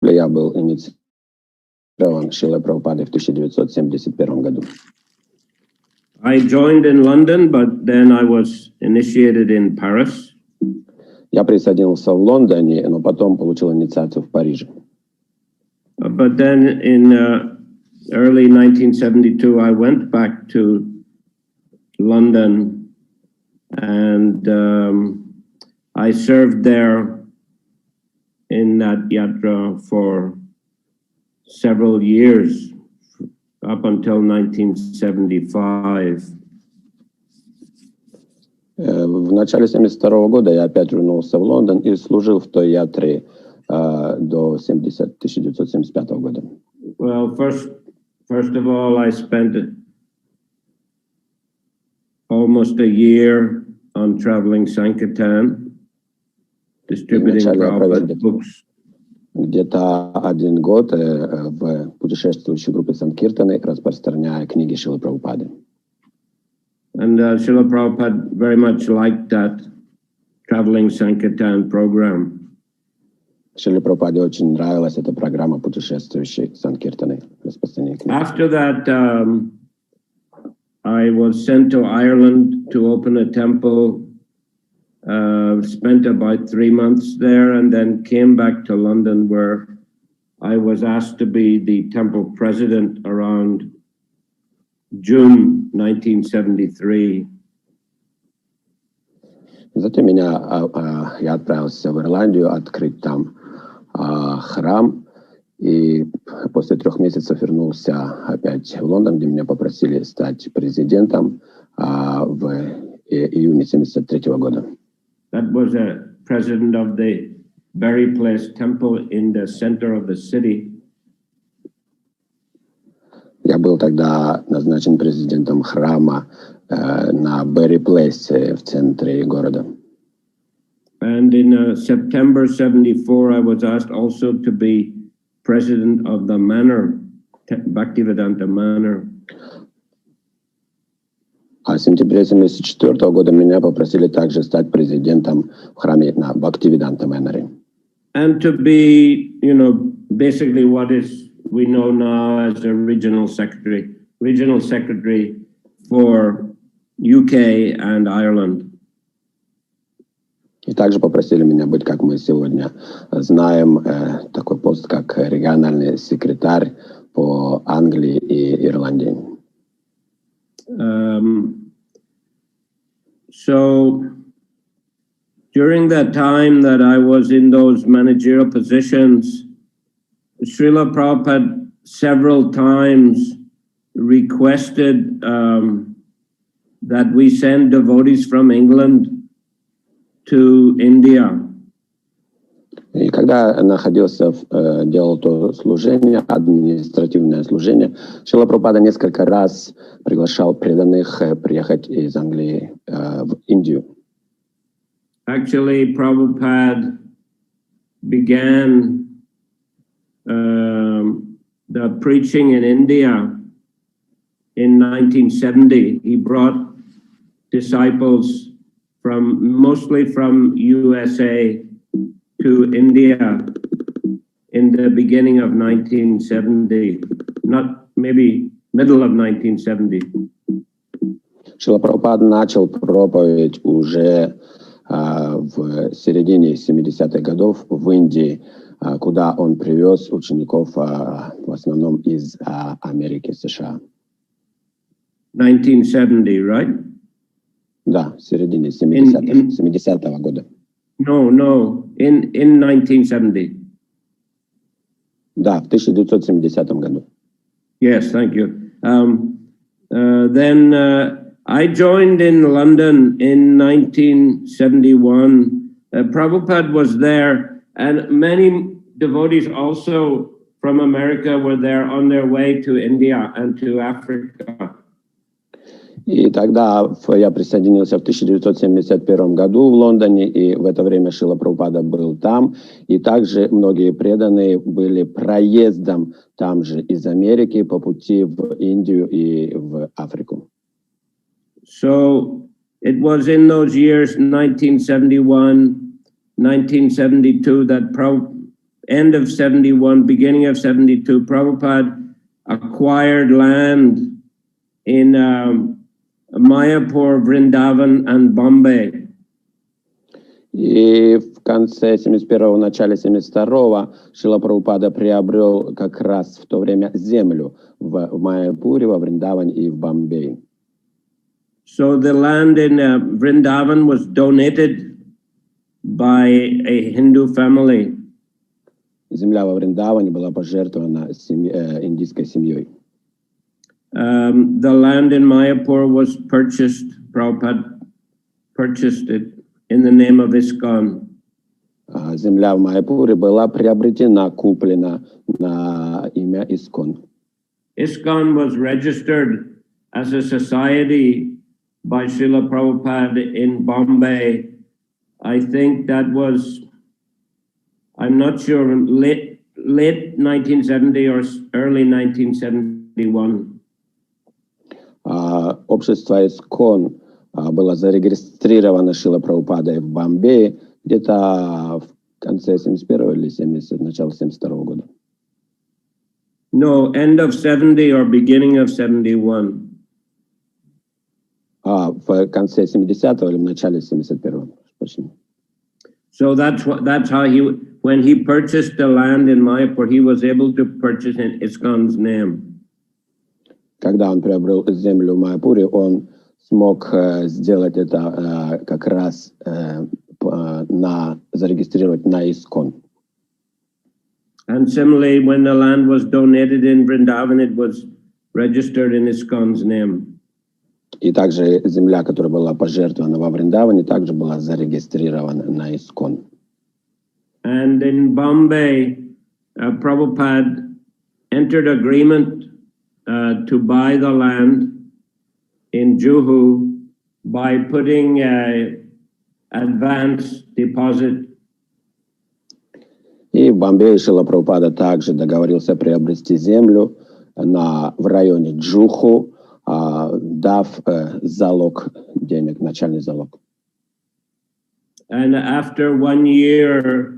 После я был инициирован Шрилой Прабхупадой в 1971 году. I joined in London, but then I was initiated in Paris. Я присоединился в Лондоне, но потом получил инициацию в Париже. But then in early 1972, I went back to London and I served there in that yatra for several years, up until 1975. В начале 1972 года я опять вернулся в Лондон и служил в той ятре до 1975 года. Well, first of all, I spent almost a year on traveling Sankirtan, distributing Prabhupada's books. Где-то 1 год в путешествующей группе Санкиртаны, распространяя книги Шрилы Прабхупады. And Srila Prabhupada very much liked that traveling Sankirtan program. Шриле Прабхупаде очень нравилась эта программа путешествующей Санкиртаны, распространения книг. After that, I was sent to Ireland to open a temple. Spent about 3 months there, and then came back to London, where I was asked to be the temple president around June 1973. Затем я отправился в Ирландию открыть там храм, и после 3 месяцев вернулся опять в Лондон, где меня попросили стать президентом в июне 1973 года. That was a president of the Bury Place temple in the center of the city. Я был тогда назначен президентом храма на Bury Place в центре города. And in September 74, I was asked also to be president of the Mэнor, Bhактиведанта Мэнор. А в сентябре 1974 года меня попросили также стать президентом в храме на Бхактиведанта Мэноре. And to be, basically what is we know now as a regional secretary for UK and Ireland. И также попросили меня быть, как мы сегодня знаем, такой пост, как региональный секретарь по Англии и Ирландии. So during that time that I was in those managerial positions, Srila Prabhupada several times requested that we send devotees from England to India. И когда находился, делал то служение, административное служение, Шрила Прабхупада несколько раз приглашал преданных приехать из Англии в Индию. Actually, Prabhupada began the preaching in India in 1970. He brought disciples mostly from USA to India in the beginning of 1970, not maybe middle of 1970. Шрила Прабхупада начал проповедь уже в середине 70-х годов в Индии, куда он привез учеников в основном из Америки, США. 1970, right? Да, в середине 70-го года. No, in 1970. Да, в 1970 году. Yes, thank you. Then I joined in London in 1971. Prabhupada was there, and many devotees also from America were there on their way to India and to Africa. И тогда я присоединился в 1971 году в Лондоне, и в это время Шрила Прабхупада был там, и также многие преданные были проездом там же из Америки по пути в Индию и в Африку. So it was in those years, 1971, 1972, that end of 71, beginning of 72, Prabhupada acquired land in Mayapur, Vrindavan and Bombay. И в конце 71-го, начале 72-го Шрила Прабхупада приобрел как раз в то время землю в Майяпуре, во Вриндаване и в Бомбее. So the land in Vrindavan was donated by a Hindu family. Земля во Вриндаване была пожертвована индийской семьей. The land in Mayapur was purchased, Prabhupada purchased it in the name of ISKCON. Земля в Майяпуре была приобретена, куплена на имя ISKCON. ISKCON was registered as a society by Srila Prabhupada in Bombay. I think that was, I'm not sure, late 1970 or early 1971. Общество ISKCON было зарегистрировано Шрилой Прабхупадой в Бомбее где-то в конце 71 или 70, начало 72 года. No, end of 70 or beginning of 71. В конце 70-го или в начале 71-го. So that's how he, when he purchased the land in Mayapur, he was able to purchase in ISKCON's name. Когда он приобрел землю в Майяпуре, он смог сделать это как раз зарегистрировать на ISKCON. And similarly, when the land was donated in Vrindavan, it was registered in ISKCON's name. И также земля, которая была пожертвована во Вриндаване, также была зарегистрирована на ISKCON. And in Bombay, Prabhupada entered agreement to buy the land in Juhu by putting advance deposit. И в Бомбее Шрила Прабхупада также договорился приобрести землю в районе Джуху, дав залог денег, начальный залог. And after 1 year,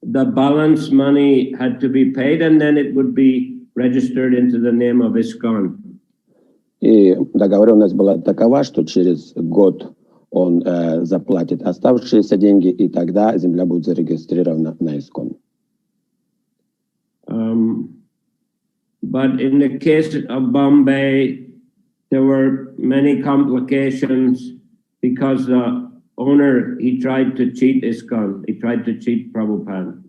the balance money had to be paid, and then it would be registered into the name of ISKCON. И договоренность была такова, что через год он заплатит оставшиеся деньги, и тогда земля будет зарегистрирована на ISKCON. But in the case of Bombay, there were many complications because the owner, he tried to cheat ISKCON, he tried to cheat Prabhupada.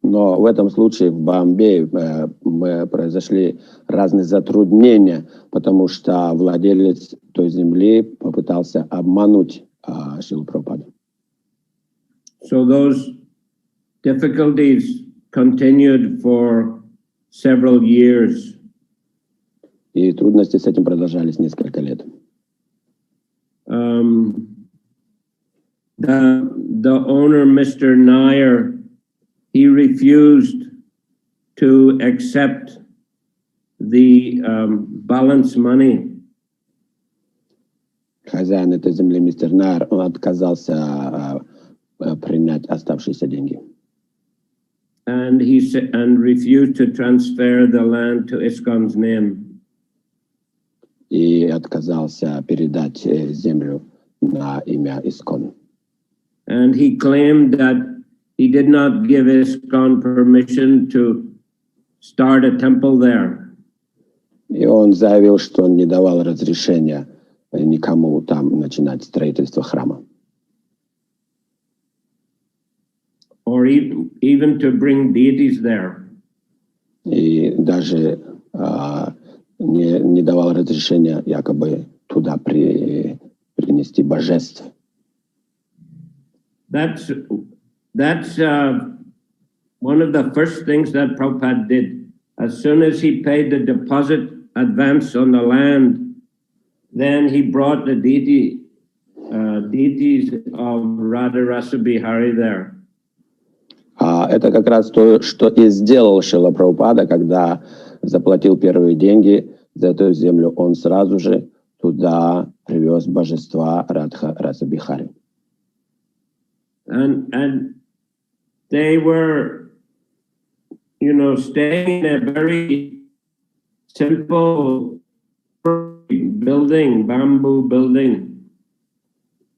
Но в этом случае в Бомбее произошли разные затруднения, потому что владелец той земли попытался обмануть Шрилу Прабхупаду. So those difficulties continued for several years. И трудности с этим продолжались несколько лет. The owner, Mr. Nair, he refused to accept the balance money. Хозяин этой земли, мистер Найер, он отказался принять оставшиеся деньги. And refused to transfer the land to ISKCON's name. И отказался передать землю на имя ISKCON. And he claimed that he did not give ISKCON permission to start a temple there. И он заявил, что он не давал разрешения никому там начинать строительство храма. Or even to bring deities there. И даже не давал разрешения якобы туда принести божеств. That's one of the first things that Prabhupada did. As soon as he paid the deposit advance on the land, then he brought the deities of Radha Rasa Bihari there. Это как раз то, что и сделал Шрила Прабхупада, когда заплатил первые деньги за эту землю. Он сразу же туда привез божества Радха Раса Бихари. And they were staying in a very simple building, bamboo building.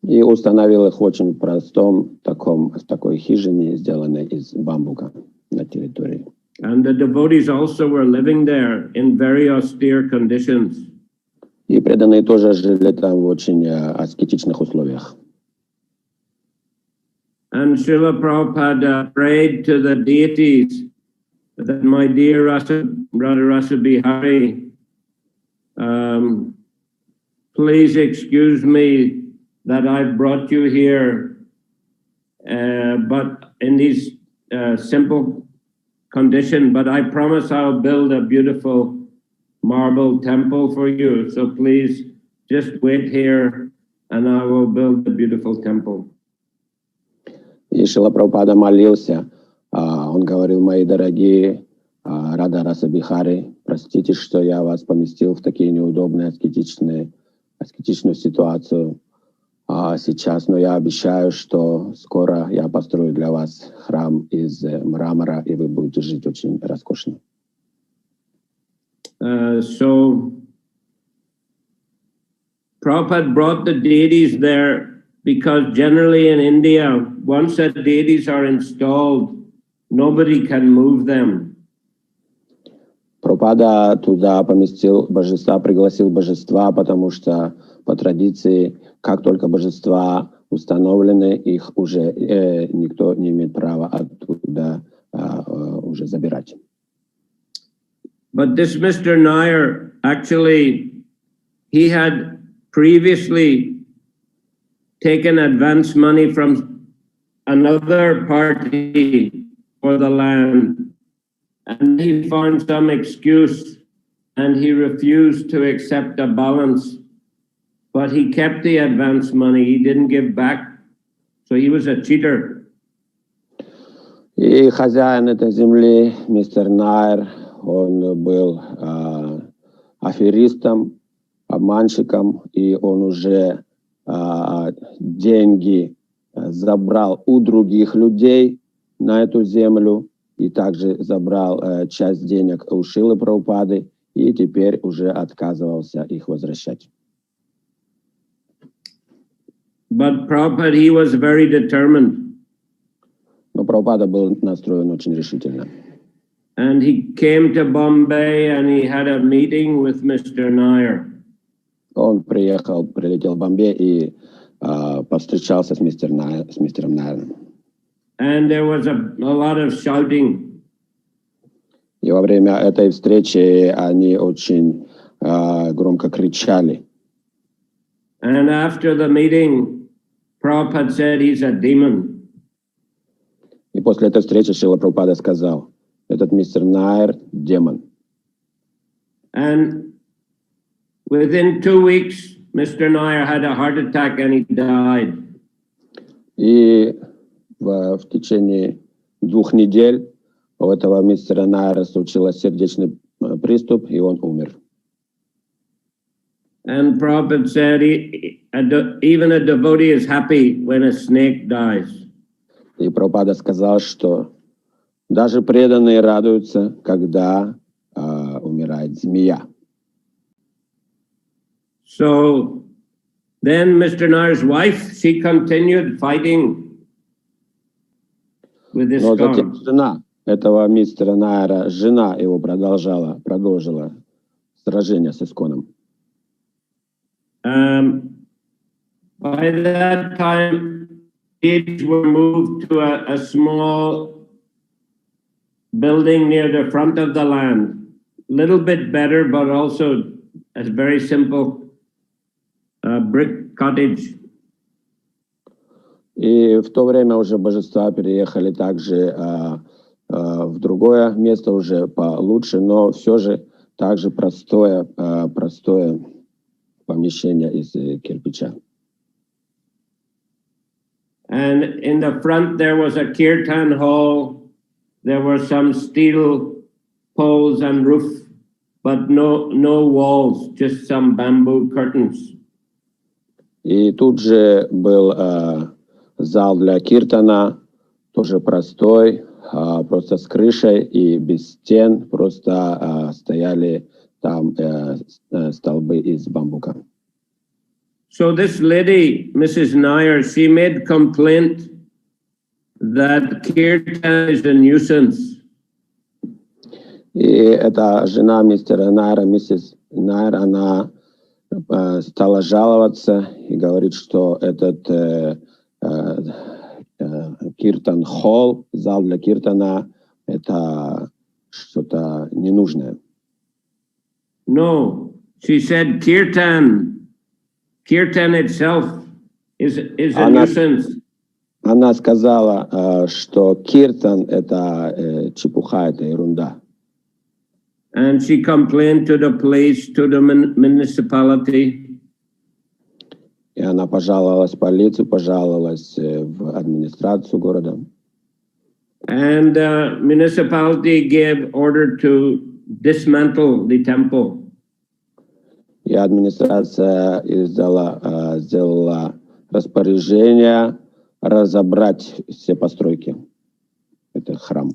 И установил их в очень простом в такой хижине, сделанной из бамбука на территории. And the devotees also were living there in very austere conditions. И преданные тоже жили там в очень аскетичных условиях. And Srila Prabhupada prayed to the deities that my dear Radharasa Bihari, please excuse me that I've brought you here, but in these simple condition, but I promise I'll build a beautiful marble temple for you. So please just wait here and I will build a beautiful temple. И Шрила Прабхупада молился, он говорил: мои дорогие Радharasa Бихари, простите, что я вас поместил в такие неудобные аскетичную ситуацию сейчас, но я обещаю, что скоро я построю для вас храм из мрамора, и вы будете жить очень роскошно. So Prabhupada brought the deities there because generally in India, once the deities are installed, nobody can move them. Прабхупада туда поместил божества, пригласил божества, потому что по традиции, как только божества установлены, их уже никто не имеет права оттуда уже забирать. But this Mr. Nair, actually, he had previously taken advance money from another party for the land, and he found some excuse and he refused to accept a balance, but he kept the advance money, he didn't give back, so he was a cheater. И хозяин этой земли, мистер Найр, он был аферистом, обманщиком, и он уже деньги забрал у других людей на эту землю, и также забрал часть денег у Шрилы Прабхупады, и теперь уже отказывался их возвращать. But Prabhupada, he was very determined. Но Прабхупада был настроен очень решительно. And he came to Bombay and he had a meeting with Mr. Nair. Он прилетел в Бомбей и повстречался с мистером Найром. And there was a lot of shouting. И во время этой встречи они очень громко кричали. And after the meeting, Prabhupada said he's a demon. И после этой встречи Шрила Прабхупада сказал: этот мистер Найр — демон. And within 2 weeks, Mr. Nair had a heart attack and he died. И в течение 2 недель у этого мистера Найра случился сердечный приступ, и он умер. And Prabhupada said even a devotee is happy when a snake dies. И Прабхупада сказал, что даже преданные радуются, когда умирает змея. So then Mr. Nair's wife, she continued fighting with this Но затем storm. жена этого мистера Найра, жена его продолжила сражение с Исконом. By that time, kids were moved to a small building near the front of the land. Little bit better, but also a very simple brick cottage. И в то время уже божества переехали также в другое место, уже получше, но все же также простое помещение из кирпича. And in the front there was a kirtan hall. There were some steel poles and roof, but no walls, just some bamboo curtains. И тут же был зал для киртана, тоже простой, просто с крышей и без стен, просто стояли там столбы из бамбука. So this lady, Mrs. Nair, she made complaint that kirtan is a nuisance. И эта жена мистера Найра, миссис Найр, она стала жаловаться и говорит, что этот киртан-холл, зал для киртана, это что-то ненужное. No, she said kirtan itself is a nuisance. Она сказала, что киртан это чепуха, это ерунда. And she complained to the police, to the municipality. И она пожаловалась в полицию, пожаловалась в администрацию города. And the municipality gave order to dismantle the temple. И администрация сделала распоряжение разобрать все постройки. Это храм.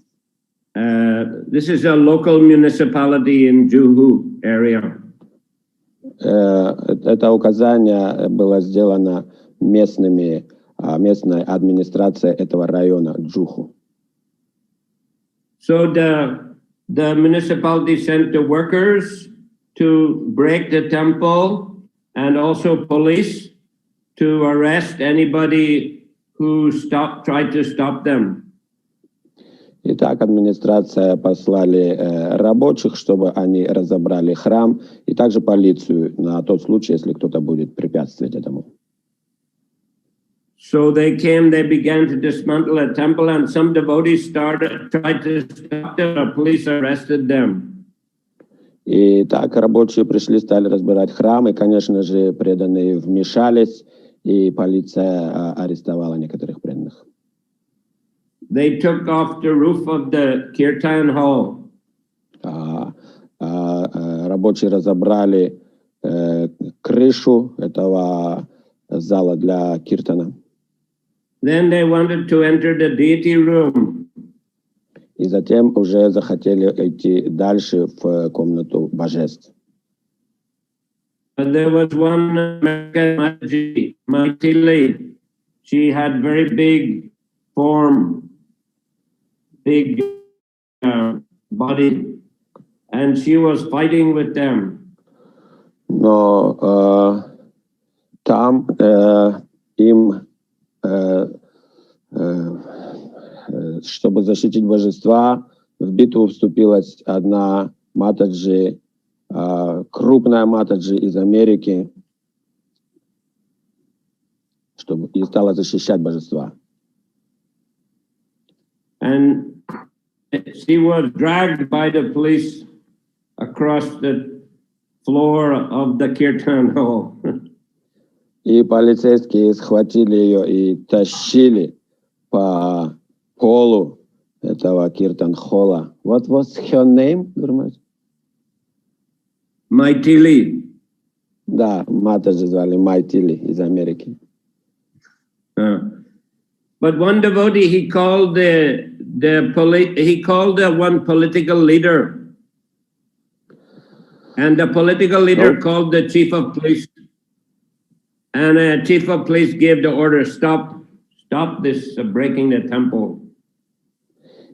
This is a local municipality in Juhu area. Это указание было сделано местной администрацией этого района Джуху. So the municipality sent the workers to break the temple and also police to arrest anybody who tried to stop them. Итак, администрация послали рабочих, чтобы они разобрали храм, и также полицию на тот случай, если кто-то будет препятствовать этому. So they began to dismantle a temple, and some devotees tried to stop them. The police arrested them. И так рабочие пришли, стали разбирать храм, и, конечно же, преданные вмешались, и полиция арестовала некоторых преданных. They took off the roof of the kirtan hall. Рабочие разобрали крышу этого зала для киртана. Then they wanted to enter the deity room. И затем уже захотели идти дальше в комнату божеств. But there was one American Mataji, Maitili. She had very big form, big body, and she was fighting with them. Но там им, чтобы защитить божества, в битву вступилась одна матаджи, крупная матаджи из Америки, чтобы и стала защищать божества. And she was dragged by the police across the floor of the kirtan hall. И полицейские схватили ее и тащили по полу этого киртан-холла. What was her name, Гурмач? Maitili. Да, матаджи звали Майтили из Америки. But one devotee, he called one political leader, and the political leader called the chief of police, and the chief of police gave the order, stop this breaking the temple.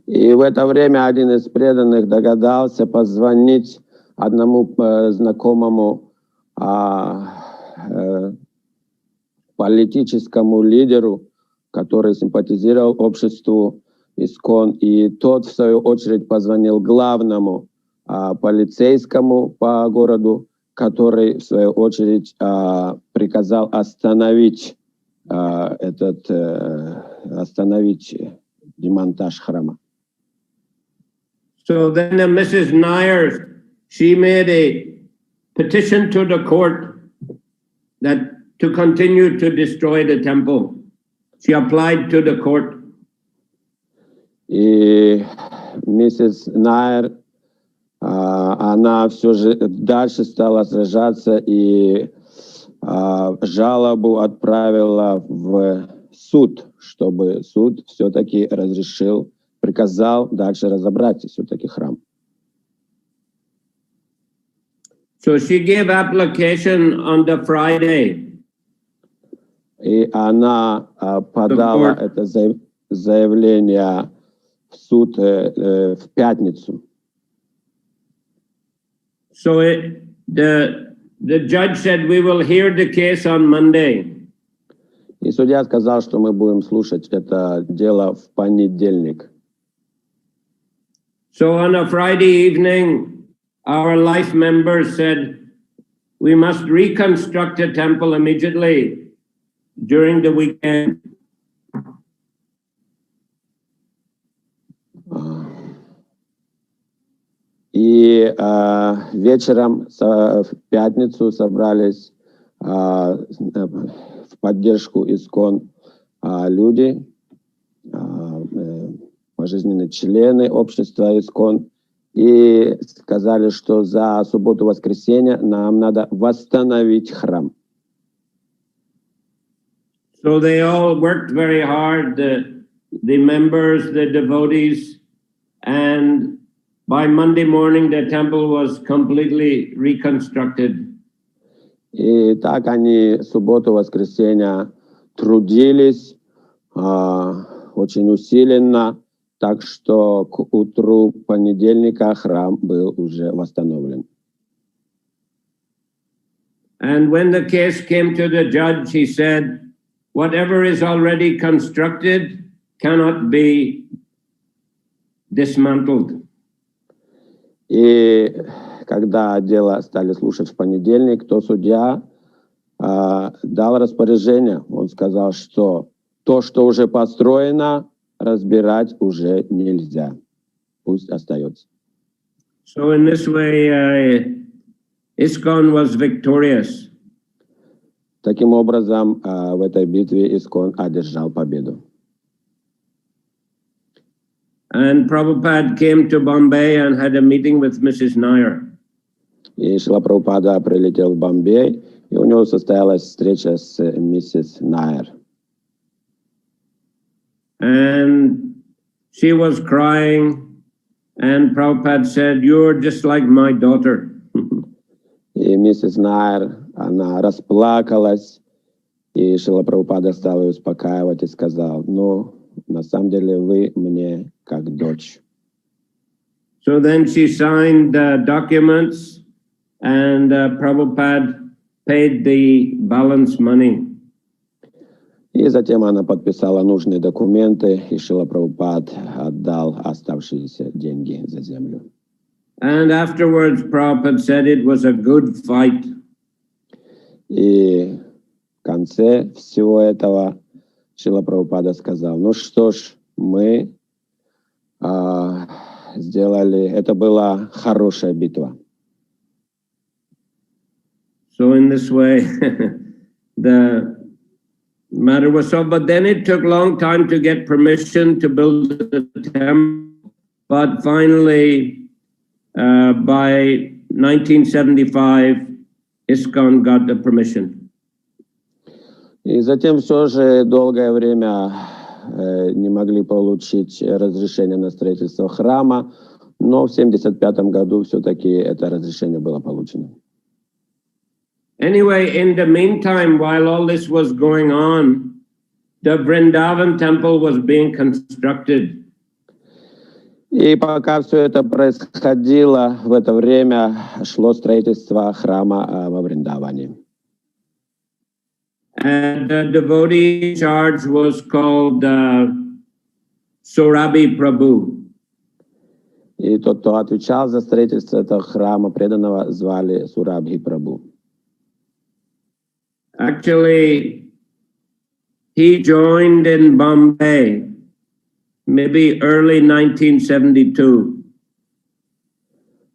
И в это время один из преданных догадался позвонить одному знакомому политическому лидеру, который симпатизировал обществу Искон, и тот, в свою очередь, позвонил главному полицейскому по городу, который, в свою очередь, приказал остановить демонтаж храма. So then Mrs. Nair, she made a petition to the court that to continue to destroy the temple. She applied to the court. И миссис Найр, она все же дальше стала сражаться и жалобу отправила в суд, чтобы суд все-таки разрешил приказал дальше разобрать все-таки храм. So she gave application on the Friday. И она подала это заявление в суд в пятницу. So the judge said, we will hear the case on Monday. И судья сказал, что мы будем слушать это дело в понедельник. So on a Friday evening, our life members said, we must reconstruct the temple immediately during the weekend. И вечером в пятницу собрались в поддержку ИСККОН люди, пожизненные члены общества ИСККОН, и сказали, что за субботу-воскресенье нам надо восстановить храм. So they all worked very hard, the members, the devotees, and by Monday morning the temple was completely reconstructed. И так они субботу-воскресенье трудились очень усиленно, так что к утру понедельника храм был уже восстановлен. And when the case came to the judge, he said, whatever is already constructed cannot be dismantled. И когда дело стали слушать в понедельник, то судья дал распоряжение. Он сказал, что то, что уже построено, разбирать уже нельзя. Пусть остается. So in this way, ISKCON was victorious. Таким образом, в этой битве ИСККОН одержал победу. And Prabhupada came to Bombay and had a meeting with Mrs. Nair. И Шрила Прабхупада прилетел в Бомбей, и у него состоялась встреча с миссис Найер. And she was crying, and Prabhupada said, "You're just like my daughter." И миссис Найер, она расплакалась, и Шрила Прабхупада стал ее успокаивать и сказал, ну, на самом деле вы мне как дочь. So then she signed documents, and Prabhupada paid the balance money. И затем она подписала нужные документы, и Шрила Прабхупад отдал оставшиеся деньги за землю. And afterwards, Prabhupada said it was a good fight. И в конце всего этого Шрила Прабхупада сказал, ну что ж, мы сделали, это была хорошая битва. So in this way, the matter was solved. But then it took a long time to get permission to build the temple. But finally, by 1975, ISKCON got the permission. И затем все же долгое время не могли получить разрешение на строительство храма, но в 1975 году все-таки это разрешение было получено. Anyway, in the meantime, while all this was going on, the Vrindavan temple was being constructed. И пока все это происходило, в это время шло строительство храма во Вриндаване. And the devotee in charge was called Surabhi Prabhu. И тот, кто отвечал за строительство этого храма преданного, звали Сурабхи Прабху. Actually, he joined in Bombay, maybe early 1972.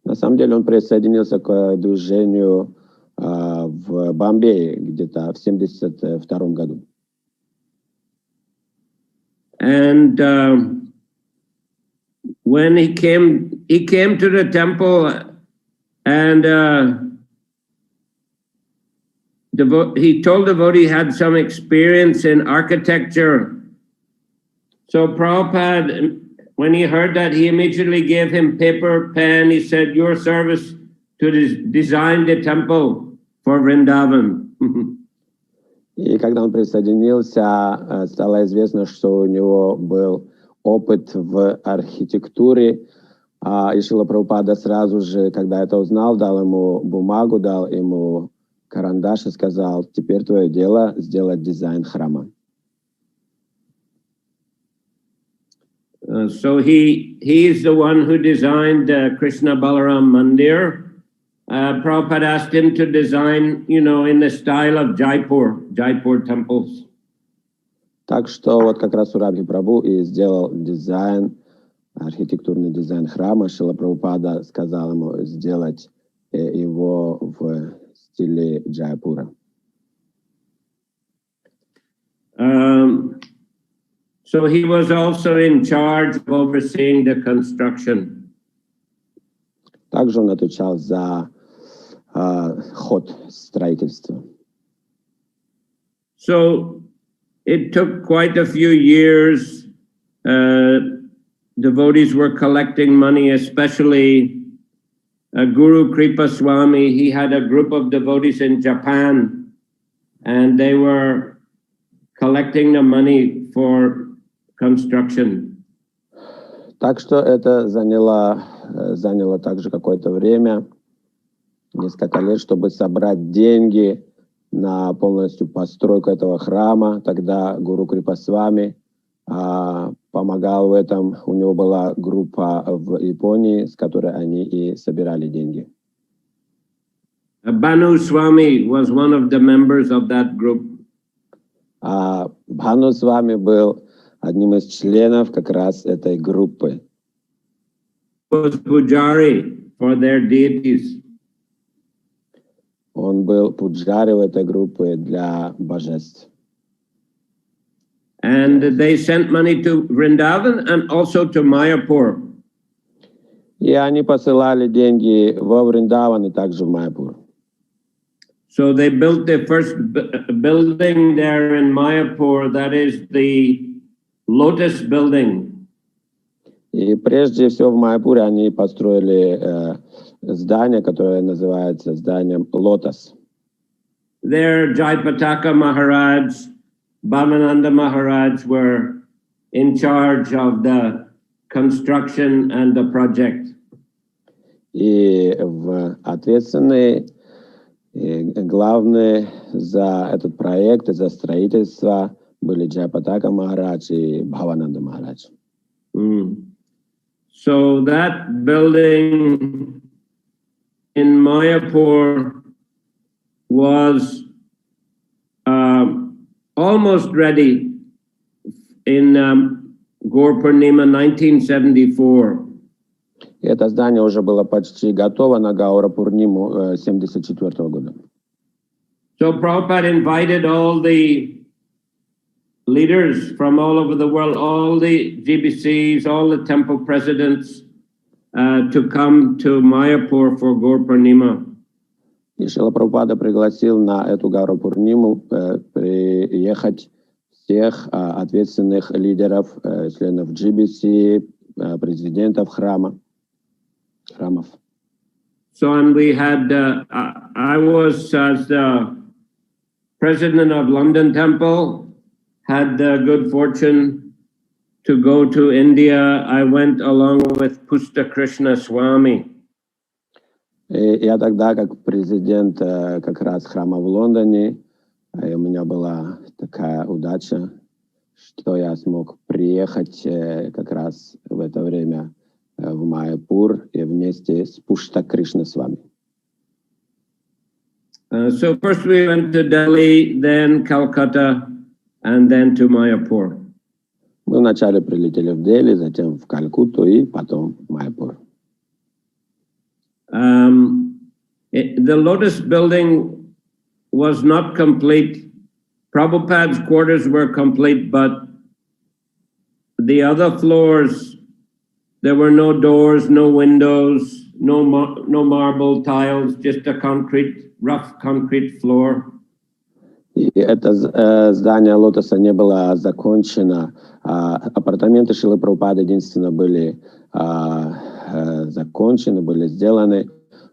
На самом деле он присоединился к движению в Бомбее где-то в 1972 году. And when he came to the temple, and he told the devotee he had some experience in architecture. So Prabhupada when he heard that, he immediately gave him paper, pen. He said, "Your service to design the temple for Vrindavan." И когда он присоединился, стало известно, что у него был опыт в архитектуре. И Шрила Прабхупада сразу же, когда это узнал, дал ему бумагу, дал ему карандаш и сказал: «Теперь твое дело сделать дизайн храма». So he is the one who designed Krishna Balaram Mandir. Prabhupada asked him to design, in the style of Jaipur temples. Так что вот как раз Сурабхи Прабху и сделал дизайн, архитектурный дизайн храма. Шрила Прабхупада сказал ему сделать его в стиле Джайпура. So he was also in charge of overseeing the construction. Также он отвечал за ход строительства. So it took quite a few years. Devotees were collecting money, especially Guru Kripa Swami. He had a group of devotees in Japan, and they were collecting the money for construction. Так что это заняло также какое-то время, несколько лет, чтобы собрать деньги на полностью постройку этого храма. Тогда Гуру Крипасвами помогал в этом. У него была группа в Японии, с которой они и собирали деньги. Bhanu Swami was one of the members of that group. Бхану Свами был одним из членов как раз этой группы. Was pujari for their deities. Он был пуджари в этой группе для божеств. And they sent money to Vrindavan and also to Mayapur. И они посылали деньги во Вриндаван и также в Майяпур. So they built the first building there in Mayapur, that is the Lotus building. И прежде всего в Майяпуре они построили здание, которое называется зданием Лотос. There Jaipataka Maharaj, Bhavananda Maharaj were in charge of the construction and the project. И ответственные, главные за этот проект и за строительство были Джайпатака Махарадж и Бхавананда Махарадж. So that building in Mayapur was almost ready in Gaur Purnima 1974. Это здание уже было почти готово на Гаура Пурниму 1974 года. So Prabhupada invited all the leaders from all over the world, all the Ji-Би-Sis, all the temple presidents to come to Mayapur for Gaur Purnima. И Шрила Прабхупада пригласил на эту Гауру Пурниму приехать всех ответственных лидеров, членов Джи-Би-Си, президентов храмов. So, and we had, I was as the president of London Temple, had the good fortune to go to India. I went along with Pusta Krishna Swami. Я тогда, как президент как раз храма в Лондоне, у меня была такая удача, что я смог приехать как раз в это время в Майяпур и вместе с Пушта Кришна Свами. So first we went to Delhi, then Calcutta, and then to Mayapur. Мы вначале прилетели в Дели, затем в Калькутту и потом в Майяпур. The Lotus building was not complete. Prabhupada's quarters were complete, but the other floors, there were no doors, no windows, no marble tiles, just a rough concrete floor. И это здание лотоса не было закончено. Апартаменты Шрилы Прабхупады единственно были закончены, были сделаны,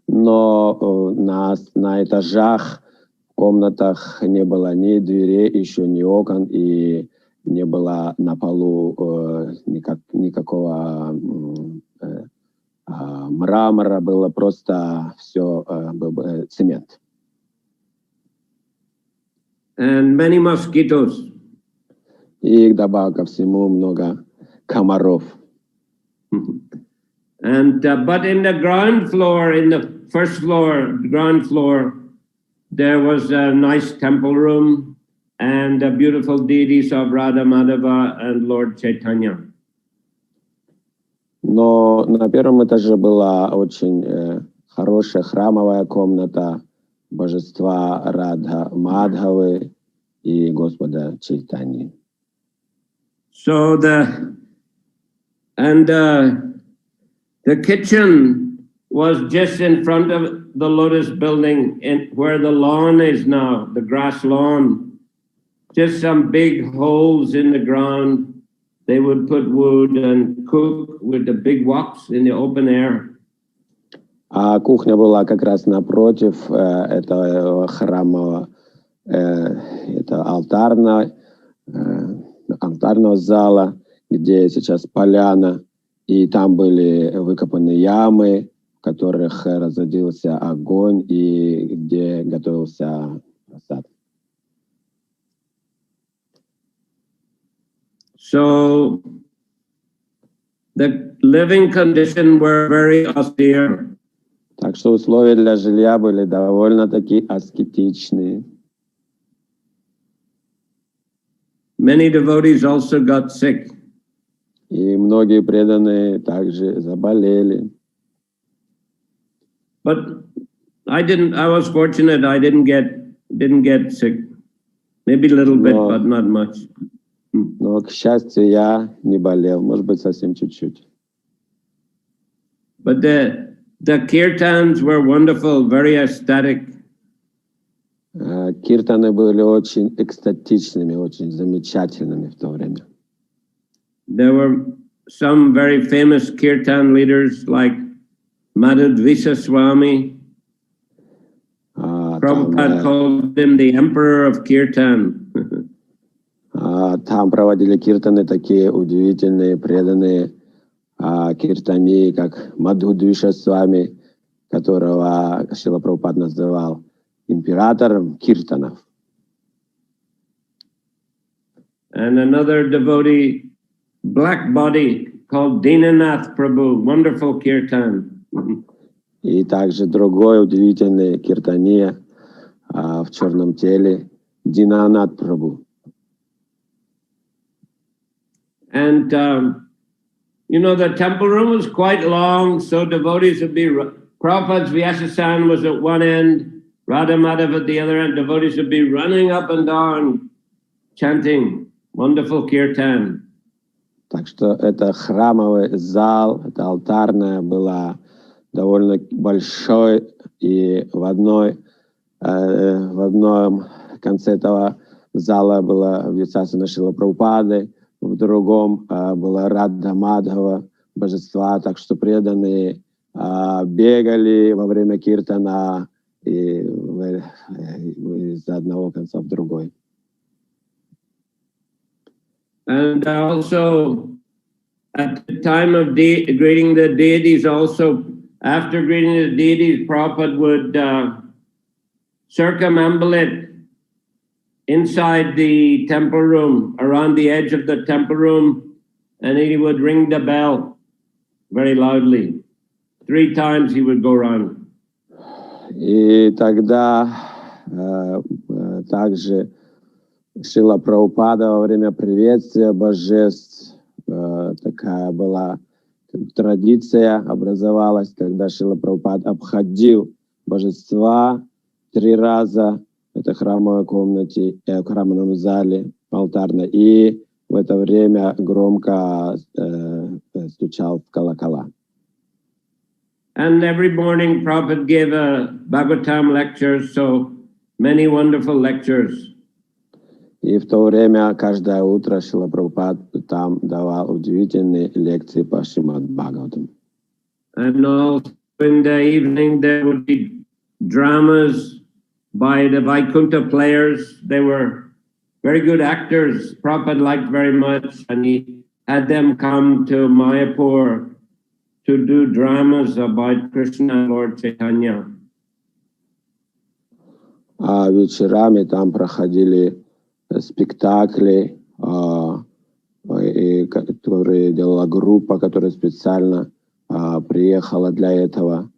но на этажах, в комнатах не было ни дверей, еще ни окон, и не было на полу никакого мрамора, было просто все цемент. And many mosquitoes. И добавок ко всему много комаров. And but in the ground floor, in the first floor, ground floor, there was a nice temple room and beautiful deities of Radha Madhava and Lord Chaitanya. Но на первом этаже была очень хорошая храмовая комната божества Радха Мадхавы и Господа Чайтаньи. So the kitchen was just in front of the Lotus building, where the lawn is now, the grass lawn. Just some big holes in the ground. They would put wood and cook with the big woks in the open air. А кухня была как раз напротив этого храмового, алтарного зала, где сейчас поляна, и там были выкопаны ямы, в которых разодился огонь и где готовился просад. So the living conditions were very austere. Так что условия для жилья были довольно-таки аскетичные. Many devotees also got sick. И многие преданные также заболели. But I was fortunate, I didn't get sick. Maybe a little bit, but not much. Но, к счастью, я не болел, может быть, совсем чуть-чуть. But the kirtans were wonderful, very ecstatic. Киртаны были очень экстатичными, очень замечательными в то время. There were some very famous kirtan leaders like Madhudvisa Swami. Prabhupada called him the emperor of kirtan. Там проводили киртаны такие удивительные, преданные киртани, как Мадхудвиша Свами, которого Шрила Прабхупада называл императором киртанов. And another devotee, black body, called Dinanath Prabhu, wonderful kirtan. И также другой удивительный киртания в черном теле, Динанат Прабху. And, the temple room was quite long, so devotees would be, Prabhupada's Vyasasana was at one end, Radha Madhava at the other end, devotees would be running up and down, chanting, wonderful kirtan. Так что это храмовый зал, это алтарная была довольно большой, и в одном конце этого зала была Вьясасана Шрилы Прабхупады, в другом была Радха Мадхава, божества, так что преданные бегали во время киртана из одного конца в другой. And also, at the time of greeting the deities, also, after greeting the deities, Prabhupada would circumambulate inside the temple room, around the edge of the temple room, and he would ring the bell very loudly. 3 times he would go around. И тогда также Шрила Прабхупада во время приветствия божеств, такая была традиция, образовалась, когда Шрила Прабхупада обходил божества 3 раза в этой храмовой комнате, в храмовом зале, алтарной, и в это время громко стучал в колокола. And every morning Prabhupada gave a Bhagavatam lecture, so many wonderful lectures. И в то время каждое утро Шрила Прабхупад там давал удивительные лекции по Шримад Бхагаватам. And also in the evening there would be dramas by the Vaikuntha players. They were very good actors. Prabhupada liked very much, and he had them come to Mayapur to do dramas about Krishna and Lord Chaitanya. А вечерами там проходили спектакли, которые делала группа, которая специально приехала для этого,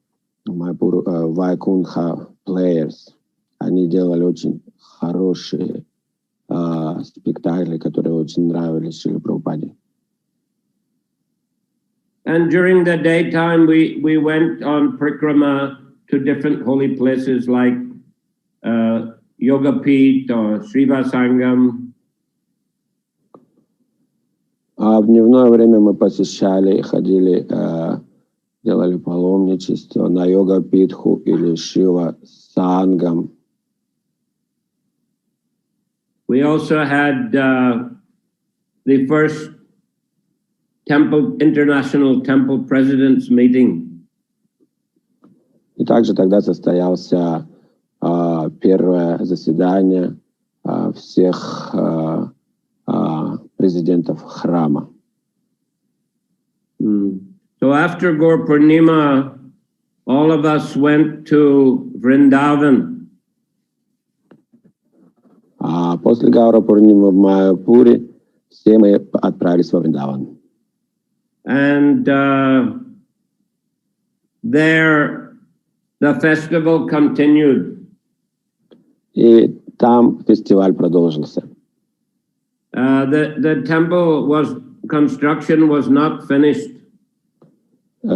Вайкунха Players. Они делали очень хорошие спектакли, которые очень нравились Шриле Прабхупаде. And during the daytime, we went on prikrama to different holy places like Yogapeeth or Srivasangam. А в дневное время мы посещали, ходили, делали паломничество на Йога-Питху или Шива Сангам. We also had the first International Temple Presidents Meeting. И также тогда состоялся первое заседание всех президентов храма. So after Gaur Purnima, all of us went to Vrindavan. А после Гаура Пурнимы в Майяпуре все мы отправились во Вриндаван. And there the festival continued. И там фестиваль продолжился. The temple construction was not finished.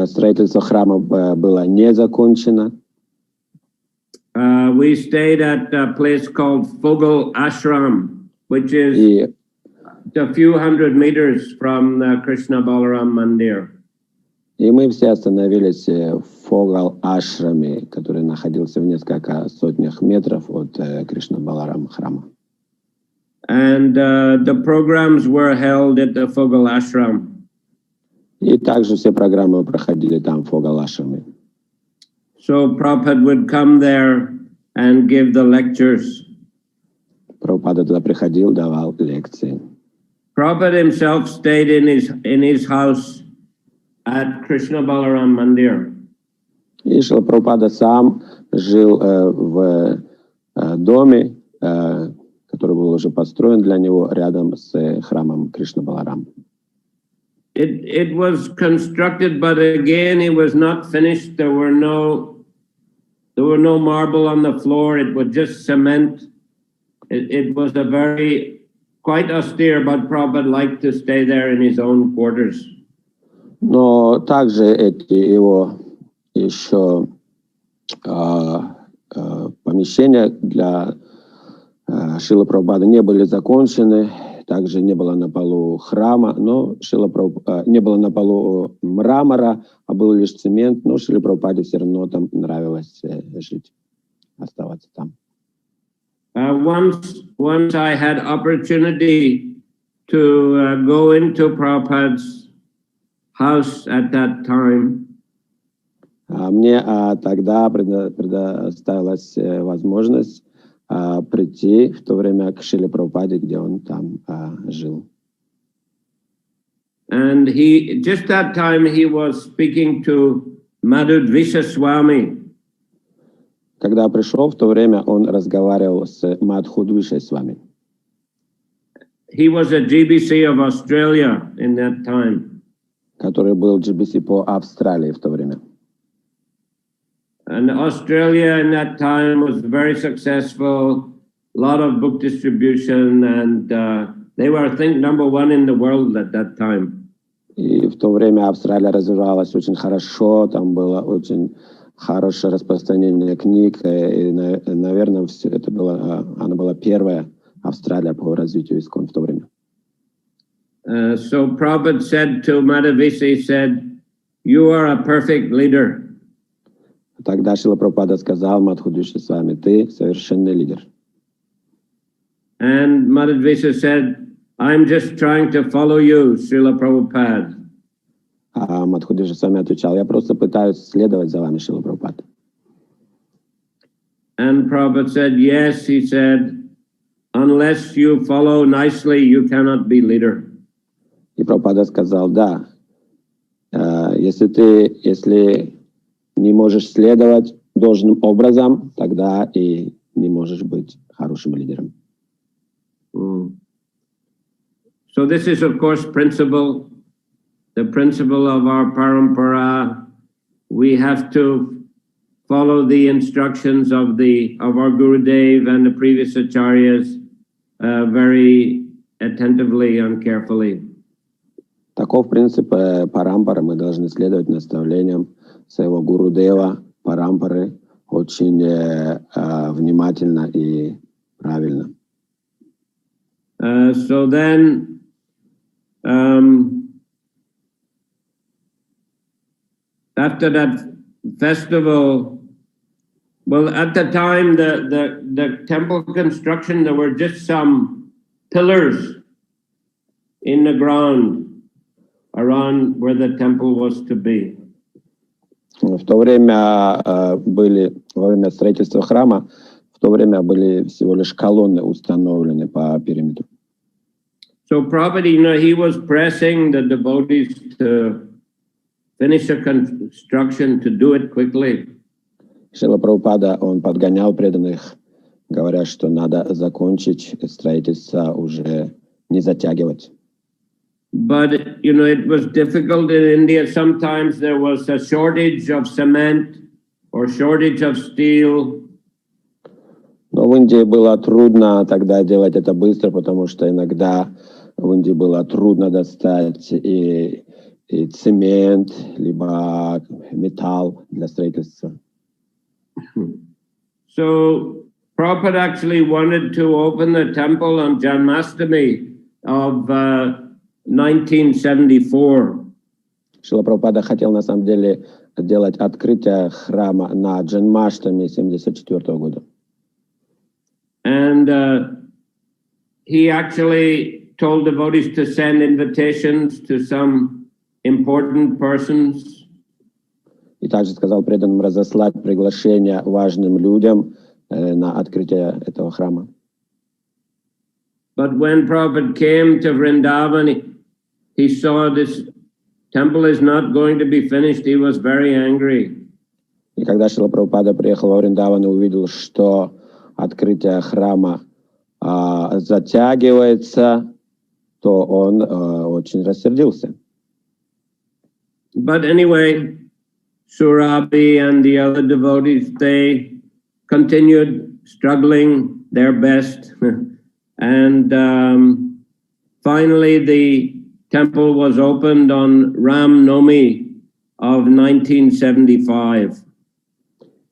Строительство храма было не закончено. We stayed at a place called Fogal Ashram, which is a few hundred meters from the Krishna Balaram Mandir. И мы все остановились в Фогал Ашраме, который находился в несколько сотнях метров от Кришна Баларам храма. And the programs were held at the Fogal Ashram. И также все программы проходили там, в Фогал Ашраме. So Prabhupada would come there and give the lectures. Прабхупада туда приходил, давал лекции. Prabhupada himself stayed in his house at Krishna Balaram Mandir. И Шрила Прабхупада сам жил в доме, который был уже построен для него рядом с храмом Кришна Баларам. It was constructed, but again, it was not finished. There were no marble on the floor. It was just cement. It was quite austere, but Prabhupada liked to stay there in his own quarters. Но также эти его еще помещения для Шрилы Прабхупады не были закончены. Также не было на полу храма, но не было на полу мрамора, а был лишь цемент, но Шриле Прабхупаде все равно там нравилось жить, оставаться там. Once I had opportunity to go into Prabhupada's house at that time. Мне тогда предоставилась возможность прийти в то время к Шриле Прабхупаде, где он там жил. And just that time he was speaking to Madhudvisha Swami. Когда пришел, в то время он разговаривал с Мадхудвишей Свами. He was a Джи-Би-Си of Australia in that time. Который был Джи-Би-Си по Австралии в то время. And Australia in that time was very successful, a lot of book distribution, and they were, I think, #1 in the world at that time. И в то время Австралия развивалась очень хорошо, там было очень хорошее распространение книг, и, наверное, она была первая Австралия по развитию искон в то время. So Prabhupada said to Madhavisi, he said, "You are a perfect leader." Тогда Шрила Прабхупада сказал Мадхудвише Свами: ты совершенный лидер. And Madhvesa said, I'm just trying to follow you, Srila Prabhupada. А Мадхудиша с вами отвечал: я просто пытаюсь следовать за вами, Шрила Прабхупада. And Prabhupada said, yes, he said, unless you follow nicely, you cannot be leader. И Прабхупада сказал: да, если не можешь следовать должным образом, тогда и не можешь быть хорошим лидером. So this is, of course, the principle of our parampara. We have to follow the instructions of our Gurudev and the previous acharyas very attentively and carefully. Таков принцип парампары. Мы должны следовать наставлениям своего Гурудева, парампары, очень внимательно и правильно. So then, after that festival, well, at the time, the temple construction, there were just some pillars in the ground around where the temple was to be. В то время во время строительства храма, в то время были всего лишь колонны установлены по периметру. So Prabhupada, he was pressing the devotees to finish the construction, to do it quickly. Шрила Прабхупада, он подгонял преданных, говоря, что надо закончить строительство, уже не затягивать. But, it was difficult in India. Sometimes there was a shortage of cement or shortage of steel. Но в Индии было трудно тогда делать это быстро, потому что иногда в Индии было трудно достать и цемент, либо металл для строительства. So Prabhupada actually wanted to open the temple on Janmashtami of 1974. Шрила Прабхупада хотел на самом деле делать открытие храма на Джанмаштами 1974 года. And he actually told devotees to send invitations to some important persons. И также сказал преданным разослать приглашения важным людям на открытие этого храма. But when Prabhupada came to Vrindavan, he saw this temple is not going to be finished. He was very angry. И когда Шрила Прабхупада приехал во Вриндаван и увидел, что открытие храма затягивается, то он очень рассердился. But anyway, Surabi and the other devotees, they continued struggling their best. And finally, the temple was opened on Ram Navami of 1975.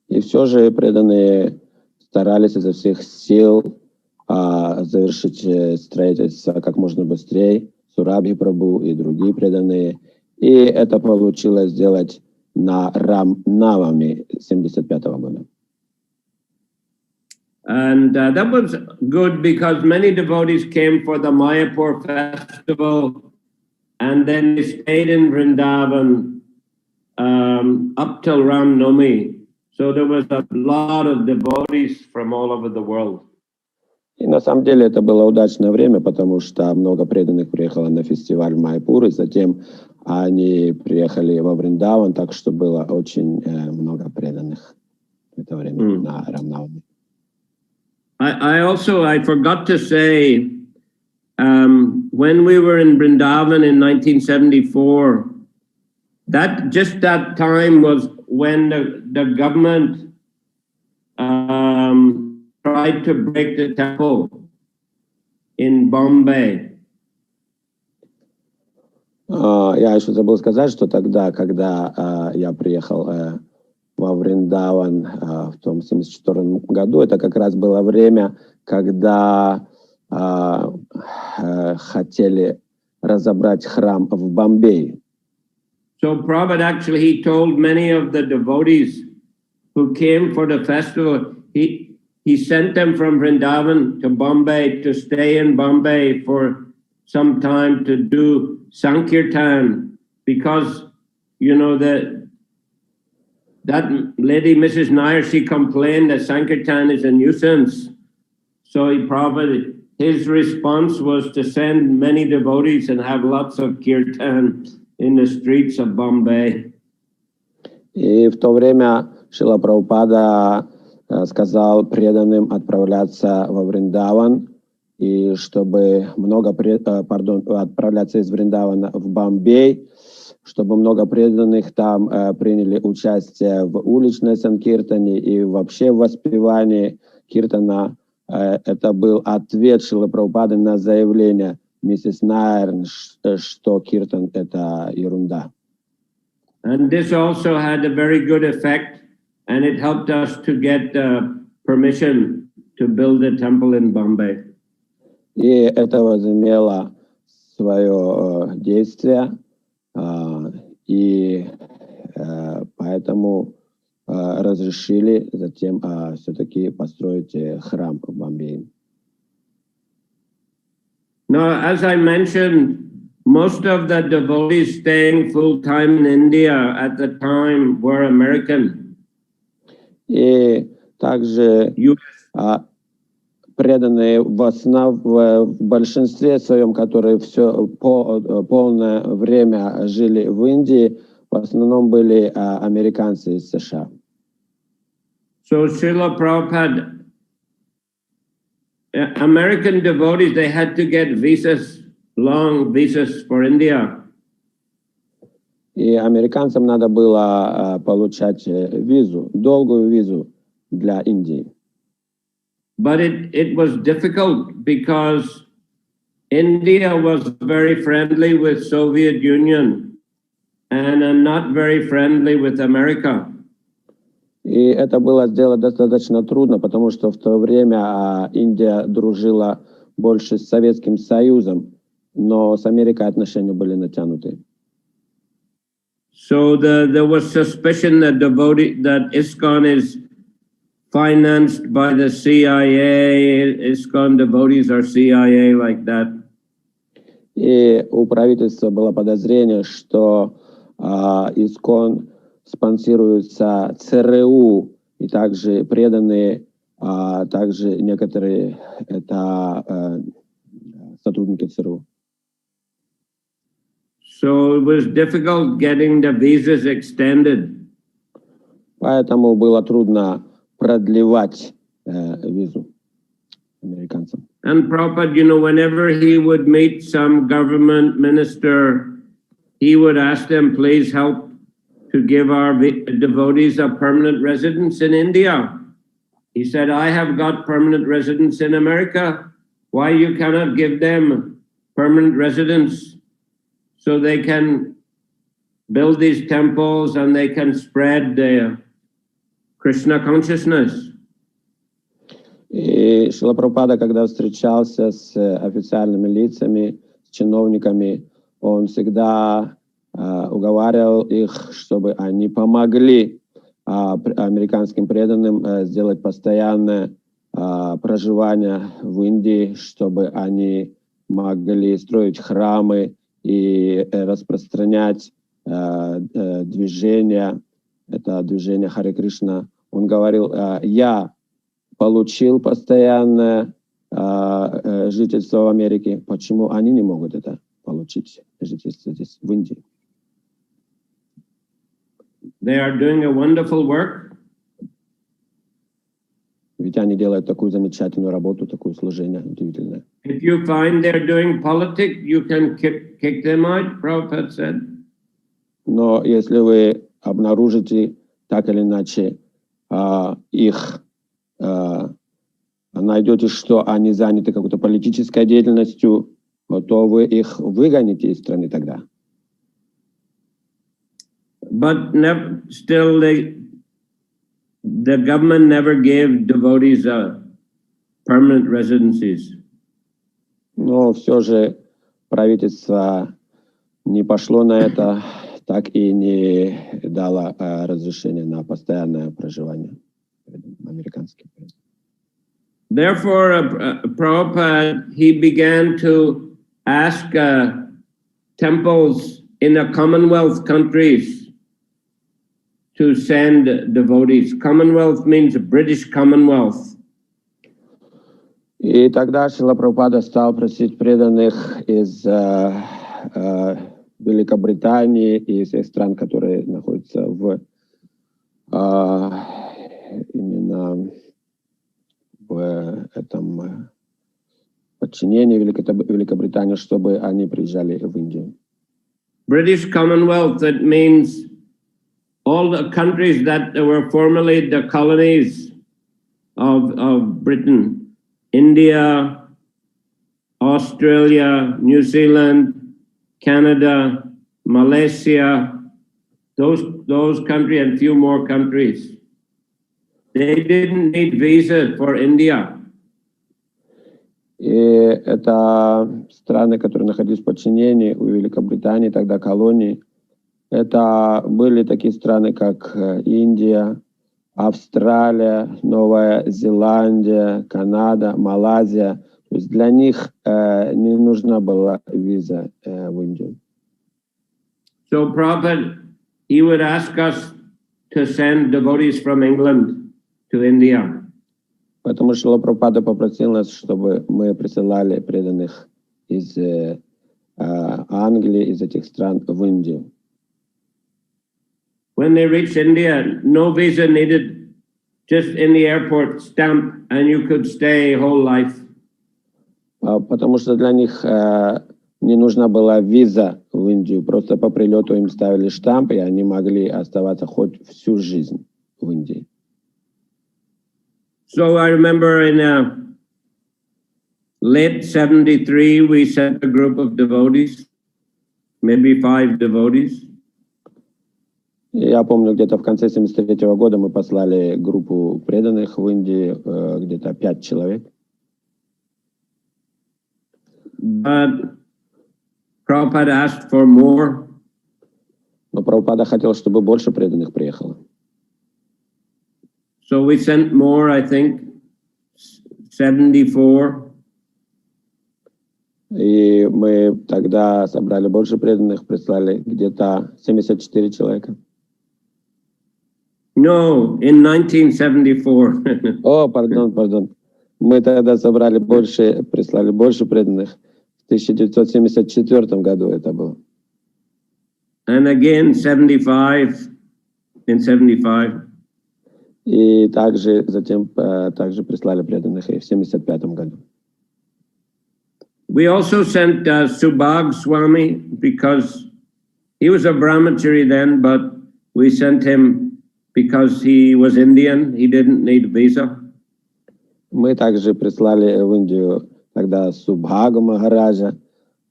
И все же преданные старались изо всех сил завершить строительство как можно быстрее. Сурабхи Прабху и другие преданные. И это получилось сделать на Рам Навами 1975 года. And that was good because many devotees came for the Mayapur festival and then they stayed in Vrindavan up till Ram Navami. So there was a lot of devotees from all over the world. И на самом деле это было удачное время, потому что много преданных приехало на фестиваль в Майпур, и затем они приехали во Вриндаван, так что было очень много преданных в это время на Рамнавами. I forgot to say, when we were in Vrindavan in 1974, just that time was when the government tried to break the temple in Bombay. Я еще забыл сказать, что тогда, когда я приехал во Вриндаван в том 1974 году, это как раз было время, когда хотели разобрать храм в Бомбее. So Prabhupada actually, he told many of the devotees who came for the festival, he he sent them from Vrindavan to Bombay to stay in Bombay for some time to do Sankirtan, because, you know, that lady, Mrs. Nair, she complained that Sankirtan is a nuisance. So his response was to send many devotees and have lots of kirtan in the streets of Bombay. И в то время Шрила Прабхупада сказал преданным отправляться во Вриндаван, и чтобы отправляться из Вриндавана в Бомбей, чтобы много преданных там приняли участие в уличной санкиртане и вообще в воспевании киртана. Это был ответ Шрилы Прабхупады на заявление миссис Найр, что киртан — это ерунда. And this also had a very good effect, and it helped us to get permission to build a temple in Bombay. И это возымело свое действие, и поэтому разрешили затем все-таки построить храм в Бомбее. Now, as I mentioned, most of the devotees staying full-time in India at the time were American. И также преданные в большинстве своем, которые все полное время жили в Индии, в основном были американцы из США. So Srila Prabhupada, American devotees, they had to get visas, long visas for India. И американцам надо было получать визу, долгую визу для Индии. But it was difficult because India was very friendly with Soviet Union and not very friendly with America. И это было сделать достаточно трудно, потому что в то время Индия дружила больше с Советским Союзом, но с Америкой отношения были натянуты. So there was suspicion that ISKCON is financed by the CIA, ISKCON devotees are CIA, like that. И у правительства было подозрение, что ИСКОН спонсируется ЦРУ, и также преданные, также некоторые это сотрудники ЦРУ. So it was difficult getting the visas extended. Поэтому было трудно продлевать визу американцам. And Prabhupada, you know, whenever he would meet some government minister, he would ask them, please help to give our devotees a permanent residence in India. He said, I have got permanent residence in America. Why you cannot give them permanent residence so they can build these temples and they can spread the Krishna consciousness? И Шрила Прабхупада, когда встречался с официальными лицами, с чиновниками, он всегда уговаривал их, чтобы они помогли американским преданным сделать постоянное проживание в Индии, чтобы они могли строить храмы и распространять движение, это движение Харе Кришна. Он говорил, я получил постоянное жительство в Америке, почему они не могут это получить, жительство здесь, в Индии? They are doing a wonderful work. Ведь они делают такую замечательную работу, такое служение удивительное. If you find they're doing politics, you can kick them out, Prabhupada said. Но если вы обнаружите так или иначе их, найдете, что они заняты какой-то политической деятельностью, то вы их выгоните из страны тогда. But still, the government never gave devotees permanent residencies. Но все же правительство не пошло на это, так и не дало разрешение на постоянное проживание американским. Therefore, Prabhupada, he began to ask temples in the Commonwealth countries to send devotees. Commonwealth means British Commonwealth. И тогда Шрила Прабхупада стал просить преданных из Великобритании и из всех стран, которые находятся в именно в этом подчинении Великобритании, чтобы они приезжали в Индию. British Commonwealth, that means all the countries that were formerly the colonies of Britain. India, Australia, New Zealand, Canada, Malaysia, those countries and few more countries. They didn't need visa for India. И это страны, которые находились в подчинении у Великобритании, тогда колонии. Это были такие страны, как Индия, Австралия, Новая Зеландия, Канада, Малайзия. То есть для них не нужна была виза в Индию. So Prabhupada, he would ask us to send devotees from England to India. Поэтому Шрила Прабхупада попросил нас, чтобы мы присылали преданных из Англии, из этих стран в Индию. When they reached India, no visa needed, just in the airport stamp, and you could stay whole life. Потому что для них не нужна была виза в Индию, просто по прилету им ставили штамп, и они могли оставаться хоть всю жизнь в Индии. So I remember in late 73, we sent a group of devotees, maybe 5 devotees. Я помню, где-то в конце 73-го года мы послали группу преданных в Индии, где-то 5 человек. But Prabhupada asked for more. Но Прабхупада хотел, чтобы больше преданных приехало. So we sent more, I think, 74. И мы тогда собрали больше преданных, прислали где-то 74 человека. No, in 1974. О, пардон. Мы тогда собрали больше, прислали больше преданных. В 1974 году это было. And again, 75, in 75. И также затем прислали преданных и в 75 году. We also sent Subhag Swami because he was a brahmachari then, but we sent him because he was Indian. He didn't need visa. Мы также прислали в Индию тогда Субхагу Махараджа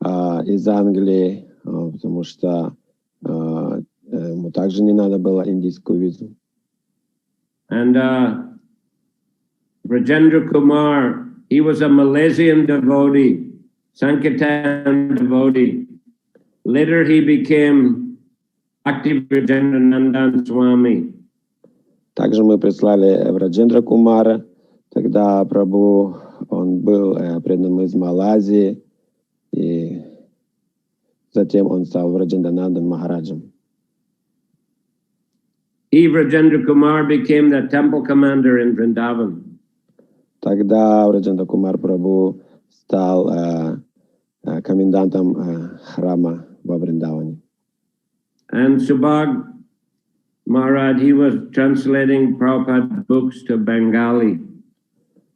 из Англии, потому что ему также не надо было индийскую визу. And Rajendra Kumar, he was a Malaysian devotee, Sankirtan devotee. Later he became Bhaktivinoda Nandan Swami. Также мы прислали Раджендра Кумара, тогда Прабху, он был преданным из Малайзии, и затем он стал Раджендранандан Махараджем. He, Rajendra Kumar, became the temple commander in Vrindavan. Тогда Раджендра Кумар Прабху стал комендантом храма во Вриндаване. And Subhag Maharaj, he was translating Prabhupada's books to Bengali.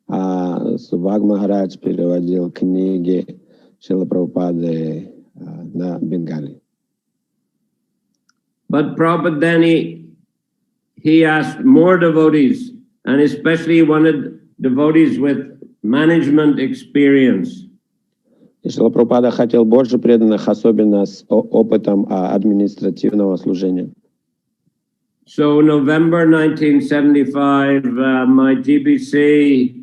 Субхаг Махарадж переводил книги Шрилы Прабхупады на Бенгали. But Prabhupada then he asked more devotees, and especially he wanted devotees with management experience. И Шрила Прабхупада хотел больше преданных, особенно с опытом административного служения. So November 1975, my Джи-Би-Си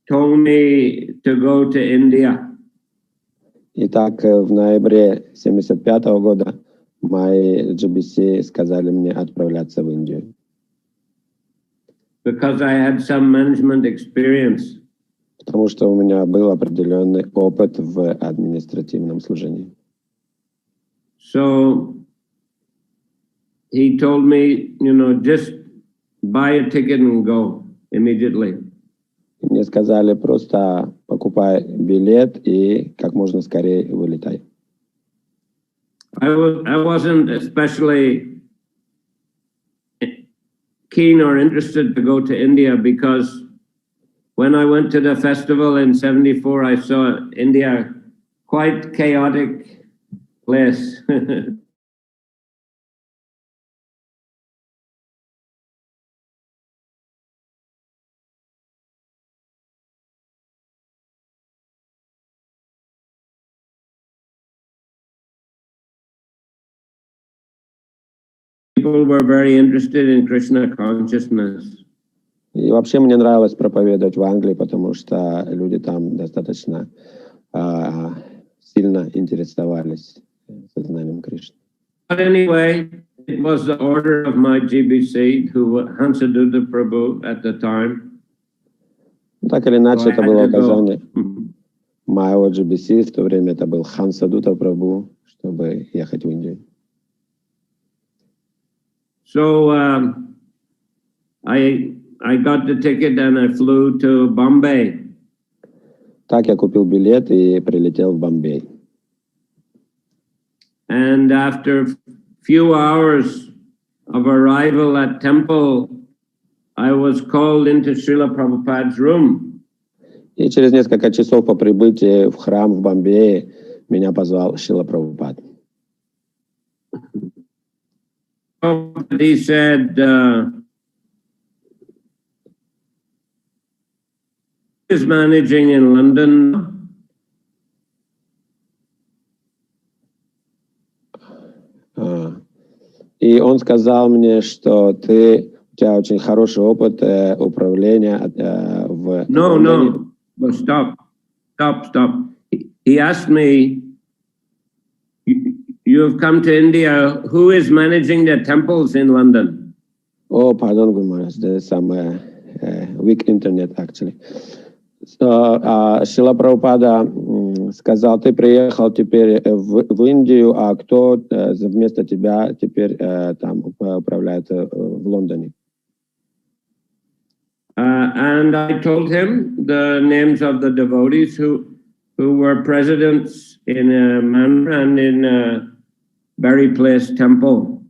told me to go to India. Итак, в ноябре 1975 года мои Джи-Би-Си сказали мне отправляться в Индию. Because I had some management experience. Потому что у меня был определенный опыт в административном служении. So he told me, just buy a ticket and go immediately. Мне сказали, просто покупай билет и как можно скорее вылетай. I wasn't especially keen or interested to go to India because when I went to the festival in '74, I saw India quite chaotic place. People were very interested in Krishna consciousness. И вообще мне нравилось проповедовать в Англии, потому что люди там достаточно сильно интересовались сознанием Кришны. But anyway, it was the order of my Джи-Би-Си, who was Hansadutta Prabhu at the time. Так или иначе, это было указание моего Джи-Би-Си, в то время это был Хансадutta Прабху, чтобы ехать в Индию. So I got the ticket and I flew to Bombay. Так я купил билет и прилетел в Бомбей. And after a few hours of arrival at temple, I was called into Шриле Прабхупаde's room. И через несколько часов по прибытии в храм в Бомбее меня позвал Шрила Прабхупада. He said, is managing in London. И он сказал мне, что у тебя очень хороший опыт управления в Лондоне. No, stop. He asked me, you have come to India, who is managing the temples in London? Oh, pardon, Guru, there's some weak internet, actually. Шрила Прабхупада сказал, ты приехал теперь в Индию, а кто вместо тебя теперь там управляет в Лондоне? And I told him the names of the devotees who were presidents in Mannor and in Bury Place Temple.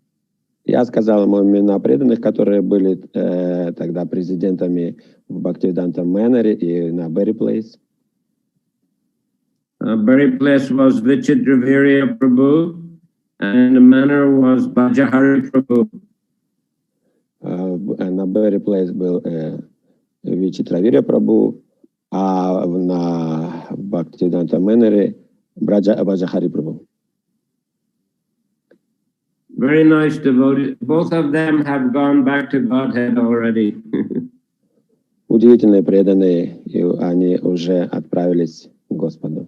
Я сказал ему имена преданных, которые были тогда президентами в Бхактиведанта Мэноре и на Bury Place. Bury Place was Vichitravirya Prabhu, and Mannor was Bhajahari Prabhu. На Bury Place был Вичитравирья Прабху, а на Бхактиведанта Мэноре Бхаджахари Прабху. Very nice devotees. Both of them have gone back to Godhead already. Удивительные преданные, и они уже отправились к Господу.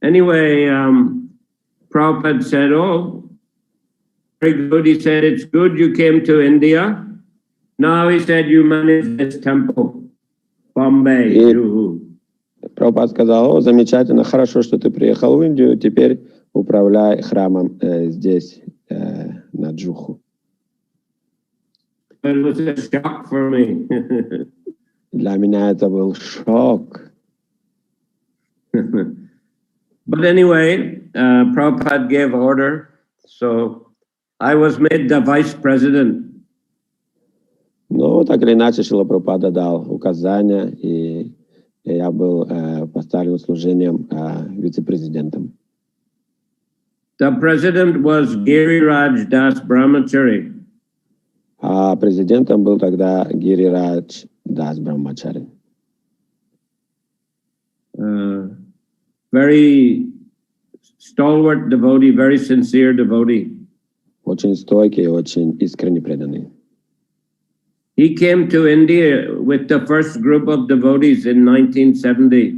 Anyway, Prabhupada said, oh, very good. He said, it's good you came to India. Now he said, you manage this temple, Bombay, Juhu. Прабхупада сказал, о, замечательно, хорошо, что ты приехал в Индию, теперь управляй храмом здесь, на Джуху. It was a shock for me. Для меня это был шок. But anyway, Prabhupada gave order, so I was made the vice president. Ну, так или иначе, Шрила Прабхупада дал указания, и я был поставлен служением вице-президентом. The president was Giriraj Das Brahmachari. А президентом был тогда Гирирадж Дас Брахмачари. Very stalwart devotee, very sincere devotee. Очень стойкий, очень искренне преданный. He came to India with the first group of devotees in 1970.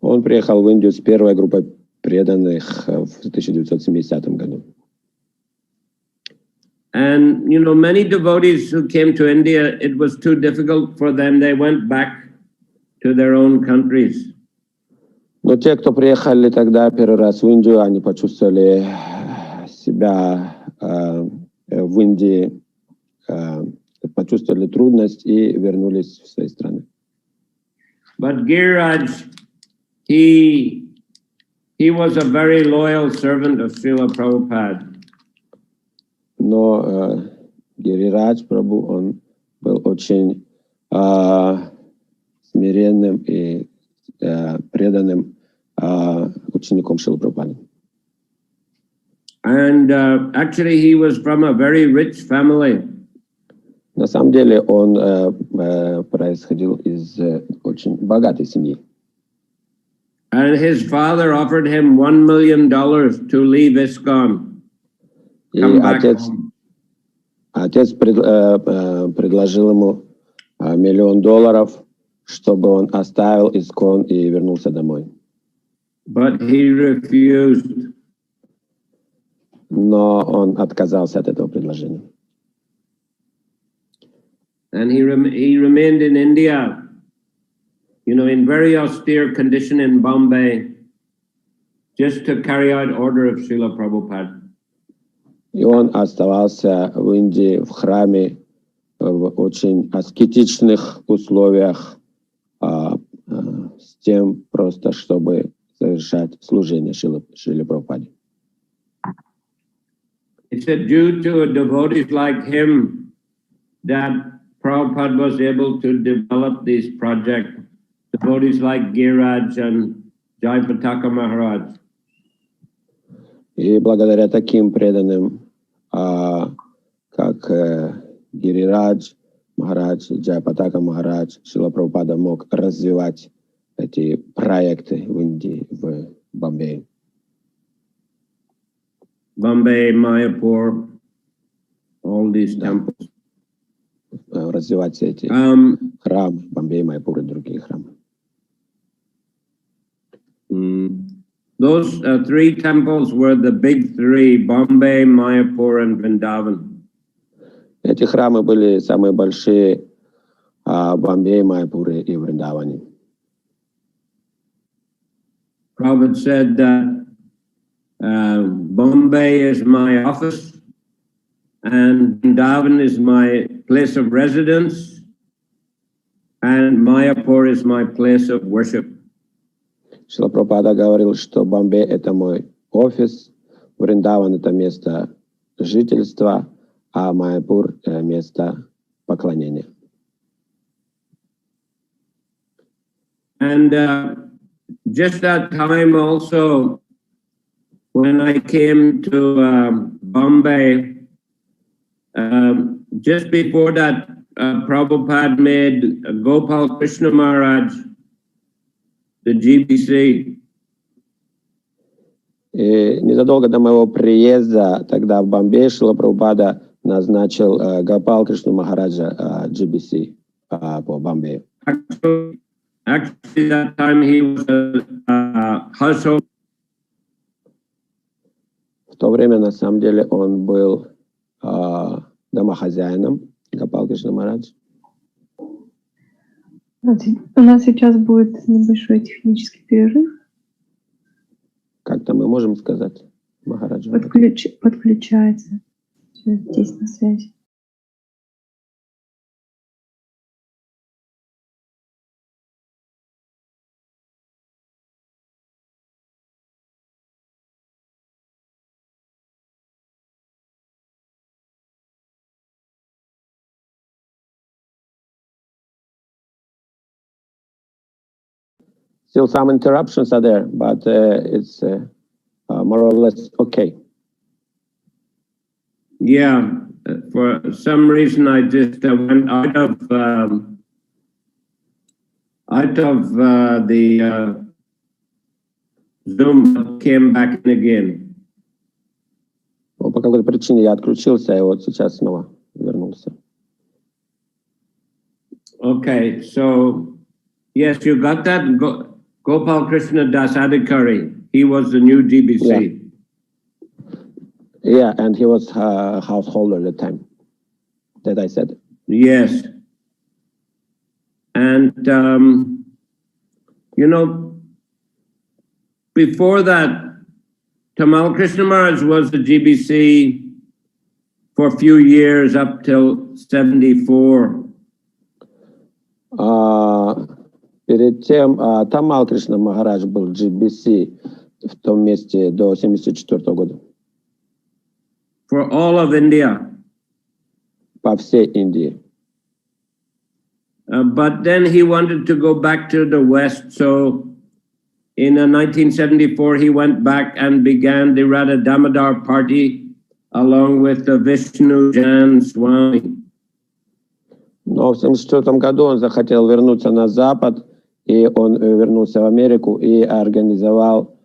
Он приехал в Индию с первой группой преданных в 1970 году. And, you know, many devotees who came to India, it was too difficult for them. They went back to their own countries. Но те, кто приехали тогда первый раз в Индию, они почувствовали себя в Индии, почувствовали трудность и вернулись в свои страны. But Giriraj, he was a very loyal servant of Srila Prabhupada. Но Гирирадж Прабху, он был очень смиренным и преданным учеником Шрилы Прабхупады. And actually he was from a very rich family. На самом деле он происходил из очень богатой семьи. And his father offered him $1 million to leave ISKCON. И отец предложил ему $1 миллион, чтобы он оставил ISKCON и вернулся домой. But he refused. Но он отказался от этого предложения. And he remained in India, you know, in very austere condition in Bombay, just to carry out order of Srila Prabhupada. И он оставался в Индии, в храме, в очень аскетичных условиях, с тем просто, чтобы совершать служение Шриле Прабхупаде. It's due to devotees like him that Prabhupada was able to develop these projects. Devotees like Giriraj and Jayapataka Maharaj. И благодаря таким преданным, как Гирирадж Махарадж, Джайапатака Махарадж, Шрила Прабхупада мог развивать эти проекты в Индии, в Бомбее. Bombay, Mayapur, all these temples. Развивать все эти храмы, Бомбей, Майпур и другие храмы. Those three temples were the big three: Bombay, Mayapur, and Vrindavan. Эти храмы были самые большие в Бомбее, Майпуре и Вриндаване. Prabhupada said that Bombay is my office and Vrindavan is my place of residence and Mayapur is my place of worship. Шрила Прабхупада говорил, что Бомбей — это мой офис, Вриндаван — это место жительства, а Майяпур — место поклонения. And just that time also, when I came to Bombay, just before that, Prabhupada made Gopal Krishna Maharaj the Ji-Би-Си. И незадолго до моего приезда тогда в Бомбей Шрила Прабхупада назначил Гопал Кришну Махараджа Джи-Би-Си по Бомбею. Actually, that time he was a household. В то время, на самом деле, он был домохозяином, Гопал Кришна Махарадж. У нас сейчас будет небольшой технический перерыв. Как-то мы можем сказать, Махараджа? Подключается. Все здесь на связи. Still some interruptions are there, but it's more or less okay. Yeah, for some reason I just went out of the Zoom, came back in again. По какой-то причине я отключился, и вот сейчас снова вернулся. Okay, so yes, you got that. Gopal Krishna Das Adhikari. He was the new Ji-Би-Си. Yeah, and he was a householder at the time that I said. Yes. And, you know, before that, Tamal Krishna Maharaj was the Ji-Би-Си for a few years up till 74. Перед тем Тамал Кришна Махарадж был Джи-Би-Си в том месте до 74 года. For all of India. По всей Индии. But then he wanted to go back to the West, so in 1974 he went back and began the Radha Damodar party along with the Vishnu Jan Swami. Но в 1974 году он захотел вернуться на Запад, и он вернулся в Америку и организовал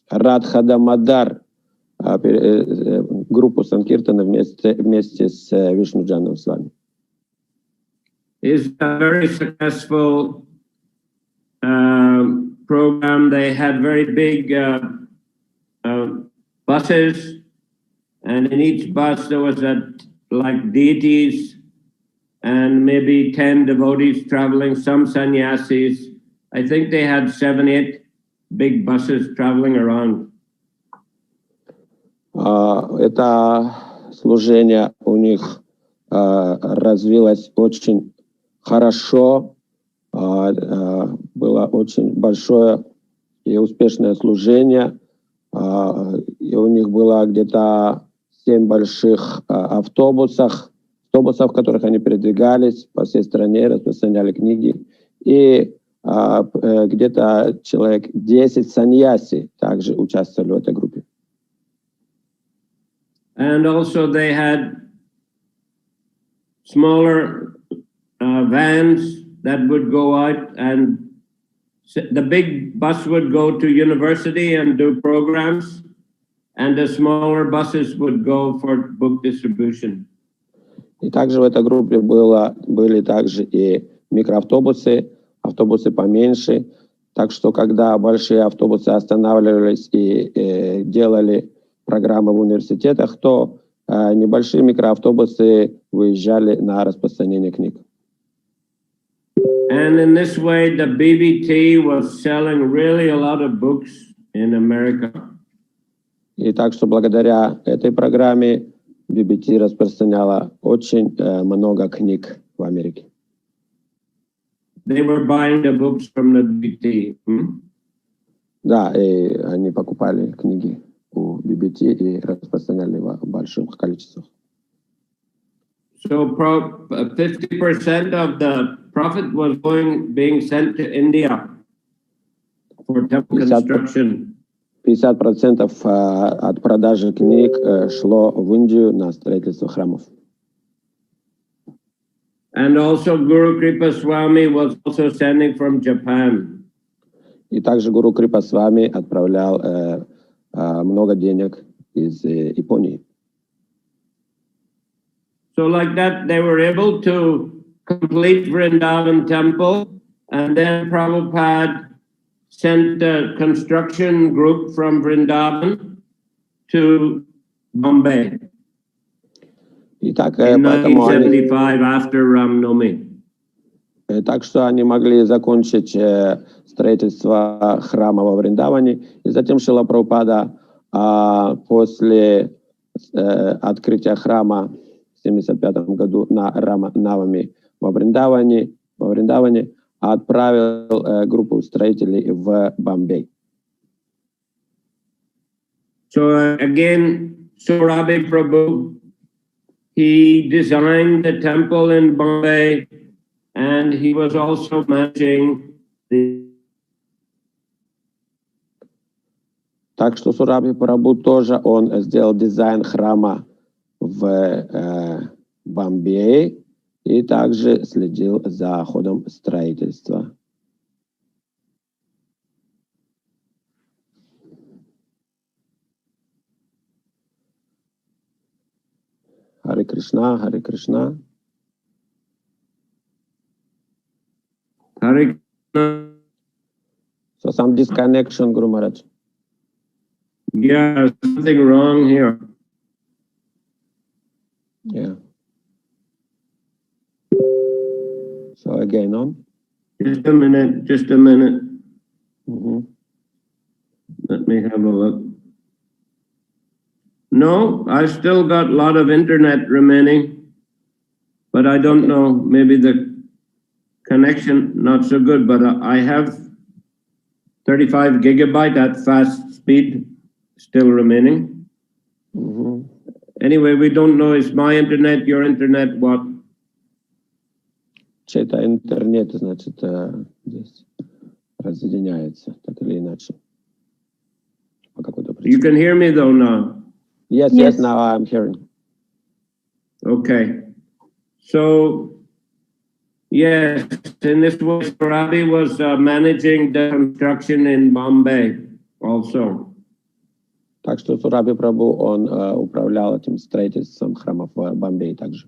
Радха Дамодар, группу Санкиртана вместе с Вишну Джаном Свами. It's a very successful program. They had very big buses, and in each bus there was like deities and maybe 10 devotees traveling, some sannyasis. I think they had 7, 8 big buses traveling around. Это служение у них развилось очень хорошо, было очень большое и успешное служение, и у них было где-то 7 больших автобусов, в которых они передвигались по всей стране, распространяли книги, и где-то человек 10 саньяси также участвовали в этой группе. And also they had smaller vans that would go out, and the big bus would go to university and do programs, and the smaller buses would go for book distribution. И также в этой группе были также и микроавтобусы, автобусы поменьше, так что когда большие автобусы останавливались и делали программы в университетах, то небольшие микроавтобусы выезжали на распространение книг. And in this way, the BBT was selling really a lot of books in America. И так что благодаря этой программе BBT распространяла очень много книг в Америке. They were buying the books from the BBT. Да, и они покупали книги у BBT и распространяли в больших количествах. So 50% of the profit was being sent to India for temple construction. 50% от продажи книг шло в Индию на строительство храмов. And also Guru Kripa Swami was also sending from Japan. И также Гуру Крипа Свами отправлял много денег из Японии. So like that, they were able to complete Vrindavan temple, and then Prabhupada sent a construction group from Vrindavan to Bombay. Итак, in 1975 after Ram Navami. Так что они могли закончить строительство храма во Вриндаване, и затем Шрила Прабхупада после открытия храма в 1975 году на Рама Навами во Вриндаване отправил группу строителей в Бомбей. So again, Surabi Prabhu, he designed the temple in Bombay, and he was also managing the... Так что Сураби Прабху тоже он сделал дизайн храма в Бомбее и также следил за ходом строительства. Харе Кришна, Харе Кришна. Hare Krishna. So some disconnection, Guru Maharaj. Yeah, something wrong here. Yeah. So again on. Just a minute, just a minute. Mm-hmm. Let me have a look. No, I still got a lot of internet remaining, but I don't know, maybe the connection not so good, but I have 35 gigabyte at fast speed still remaining. Mm-hmm. Anyway, we don't know, is my internet, your internet, what? Чей-то интернет, значит, здесь разъединяется, так или иначе. По какой-то причине. You can hear me though now? Yes, Yes. yes, now I'm hearing. Okay. So, yes, in this way, Ravi was managing the construction in Bombay also. Так что Сураби Прабху, он управлял этим строительством храмов в Бомбее также.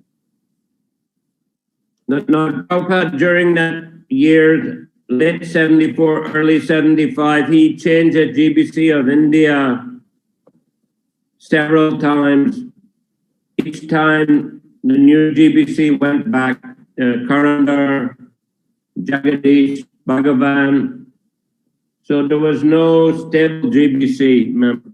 Now, Prabhupada, during that year, late 74, early 75, he changed the Ji-Би-Си of India several times. Each time the new Ji-Би-Си went back, Karandar, Jagadish, Bhagavan. So there was no stable Ji-Би-Си member.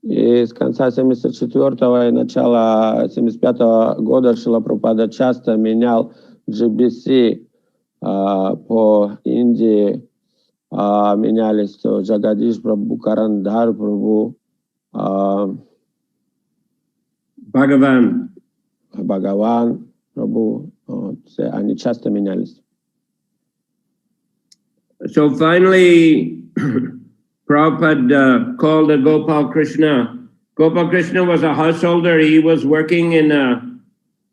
И с конца 74-го и начала 75-го года Шрила Прабхупада часто менял Джи-Би-Си по Индии, менялись Джагадиш Прабху, Карандар Прабху, Bhagavan. Бхагаван Прабху, они часто менялись. So finally, Prabhupada called Gopal Krishna. Gopal Krishna was a householder. He was working in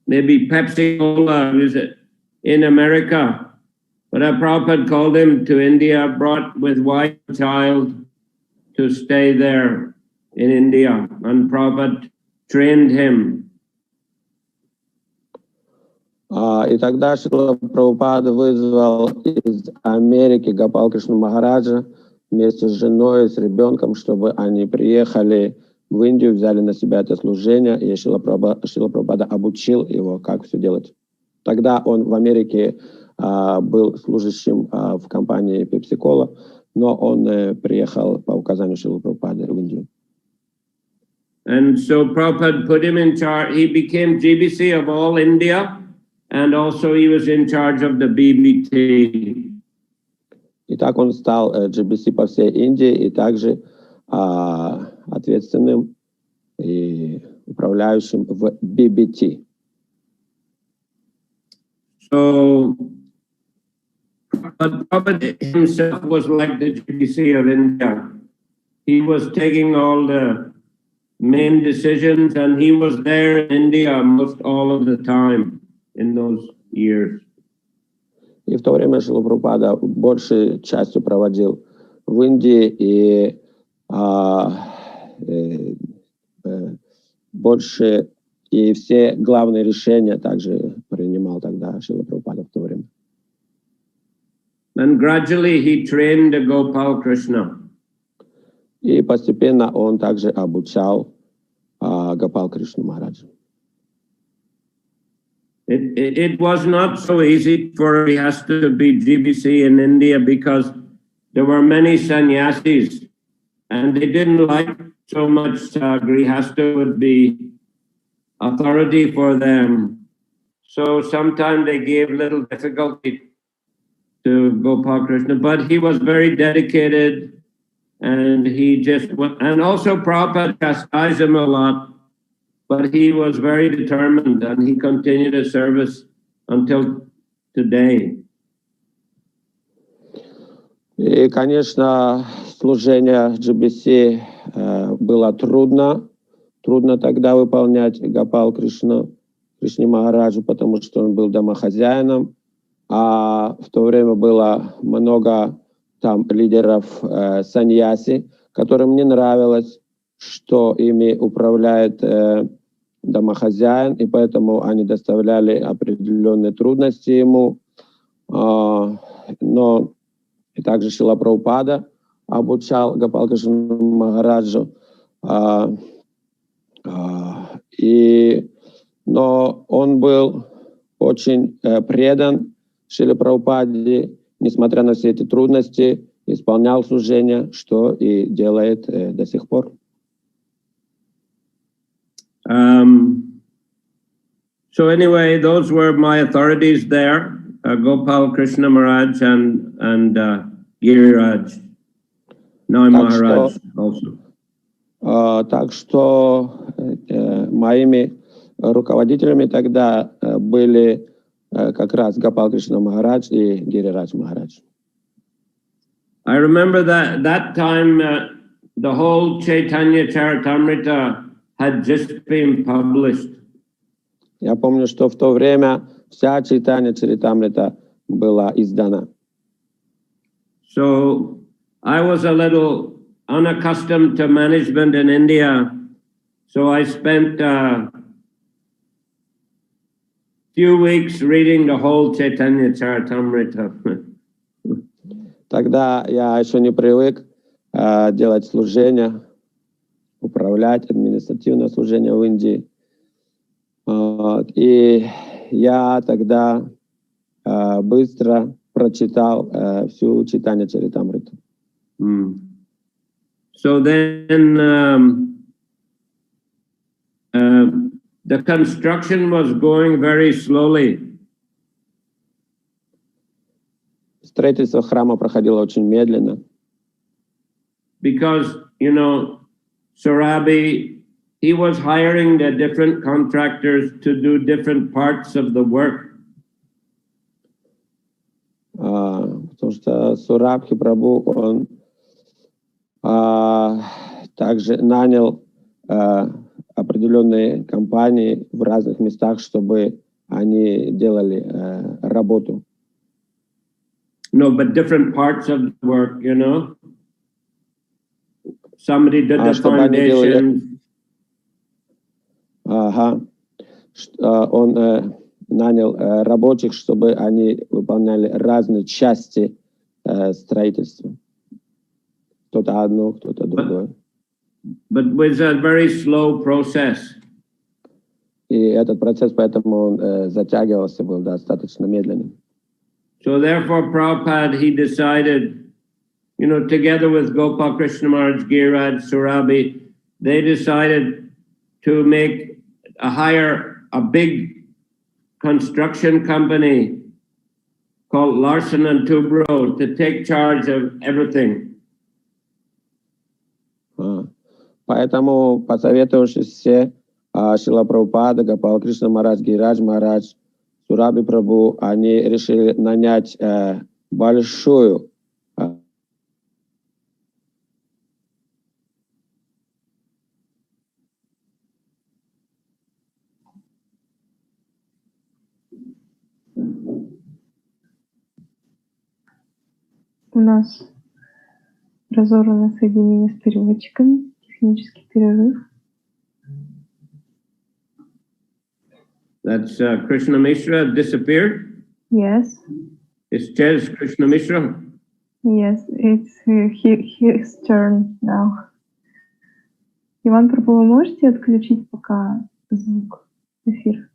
maybe Pepsi Cola in America. But Prabhupada called him to India, brought with wife and child to stay there in India. And Prabhupada trained him. И тогда Шрила Прабхупада вызвал из Америки Гопал Кришну Махараджа вместе с женой, с ребенком, чтобы они приехали в Индию, взяли на себя это служение, и Шрила Прабхупада обучил его, как все делать. Тогда он в Америке был служащим в компании Pepsi Cola, но он приехал по указанию Шрилы Прабхупады в Индию. And so Prabhupada put him in charge. He became Ji-Би-Си of all India, and also he was in charge of the BBT. И так он стал Джи-Би-Си по всей Индии и также ответственным и управляющим в BBT. So Prabhupada himself was like the Ji-Би-Si of India. He was taking all the main decisions, and he was there in India most all of the time in those years. И в то время Шрила Прабхупада большей частью проводил в Индии, и больше и все главные решения также принимал тогда Шрила Прабхупада в то время. And gradually he trained the Gopal Krishna. И постепенно он также обучал Гопал Кришну Махараджа. It was not so easy for Grihastha to be Ji-Би-Si in India because there were many sannyasis and they didn't like so much Grihastha would be authority for them. So sometimes they gave little difficulty to Gopal Krishna, but he was very dedicated and he just went, and also Prabhupada chastised him a lot. But he was very determined and he continued his service until today. И, конечно, служение Джи-Би-Си было трудно тогда выполнять Гопал Кришне Махараджу, потому что он был домохозяином, а в то время было много там лидеров саньяси, которым не нравилось, что ими управляет домохозяин, и поэтому они доставляли определенные трудности ему. Но и также Шрила Прабхупада, обучал Гопал Кришну Махараджу. Но он был очень предан Шриле Прабхупаде, несмотря на все эти трудности, исполнял служение, что и делает до сих пор. So anyway, those were my authorities there, Gopal Krishna Maharaj and Giriraj. Now I'm Maharaj also. Так что моими руководителями тогда были как раз Гопал Кришна Махарадж и Гирирадж Махарадж. I remember that time the whole Chaitanya Charitamrita had just been published. Я помню, что в то время вся Чайтанья Чаритамрита была издана. So I was a little unaccustomed to management in India, so I spent few weeks reading the whole Chaitanya Charitamrita. Тогда я еще не привык делать служение, управлять административное служение в Индии. И я тогда быстро прочитал всю Чайтанья Чаритамриту. So then the construction was going very slowly. Строительство храма проходило очень медленно. Because, you know, Surabi, he was hiring the different contractors to do different parts of the work. Потому что Сурабхи Прабху, он также нанял определенные компании в разных местах, чтобы они делали работу. No, but different parts of the work, you know. Somebody did the foundation. Он нанял рабочих, чтобы они выполняли разные части строительства. Кто-то одно, кто-то другое. But it was a very slow process. И этот процесс, поэтому он затягивался, был достаточно медленным. So therefore, Prabhupada, he decided, you know, together with Gopal Krishna Maharaj, Giriraj, Surabi, they decided to hire a big construction company called Larson and Toubro to take charge of everything. Поэтому, посоветовавшись все, Шрила Прабхупада, Гопал Кришна Махарадж, Гирирадж Махарадж, Сураби Прабху, они решили нанять большую У нас разорвано соединение с переводчиками, технический перерыв. That's Krishna Mishra disappeared? Yes. It's Ches Krishna Mishra? Yes, it's his turn now. Иван Прабху, вы можете отключить пока звук, эфир?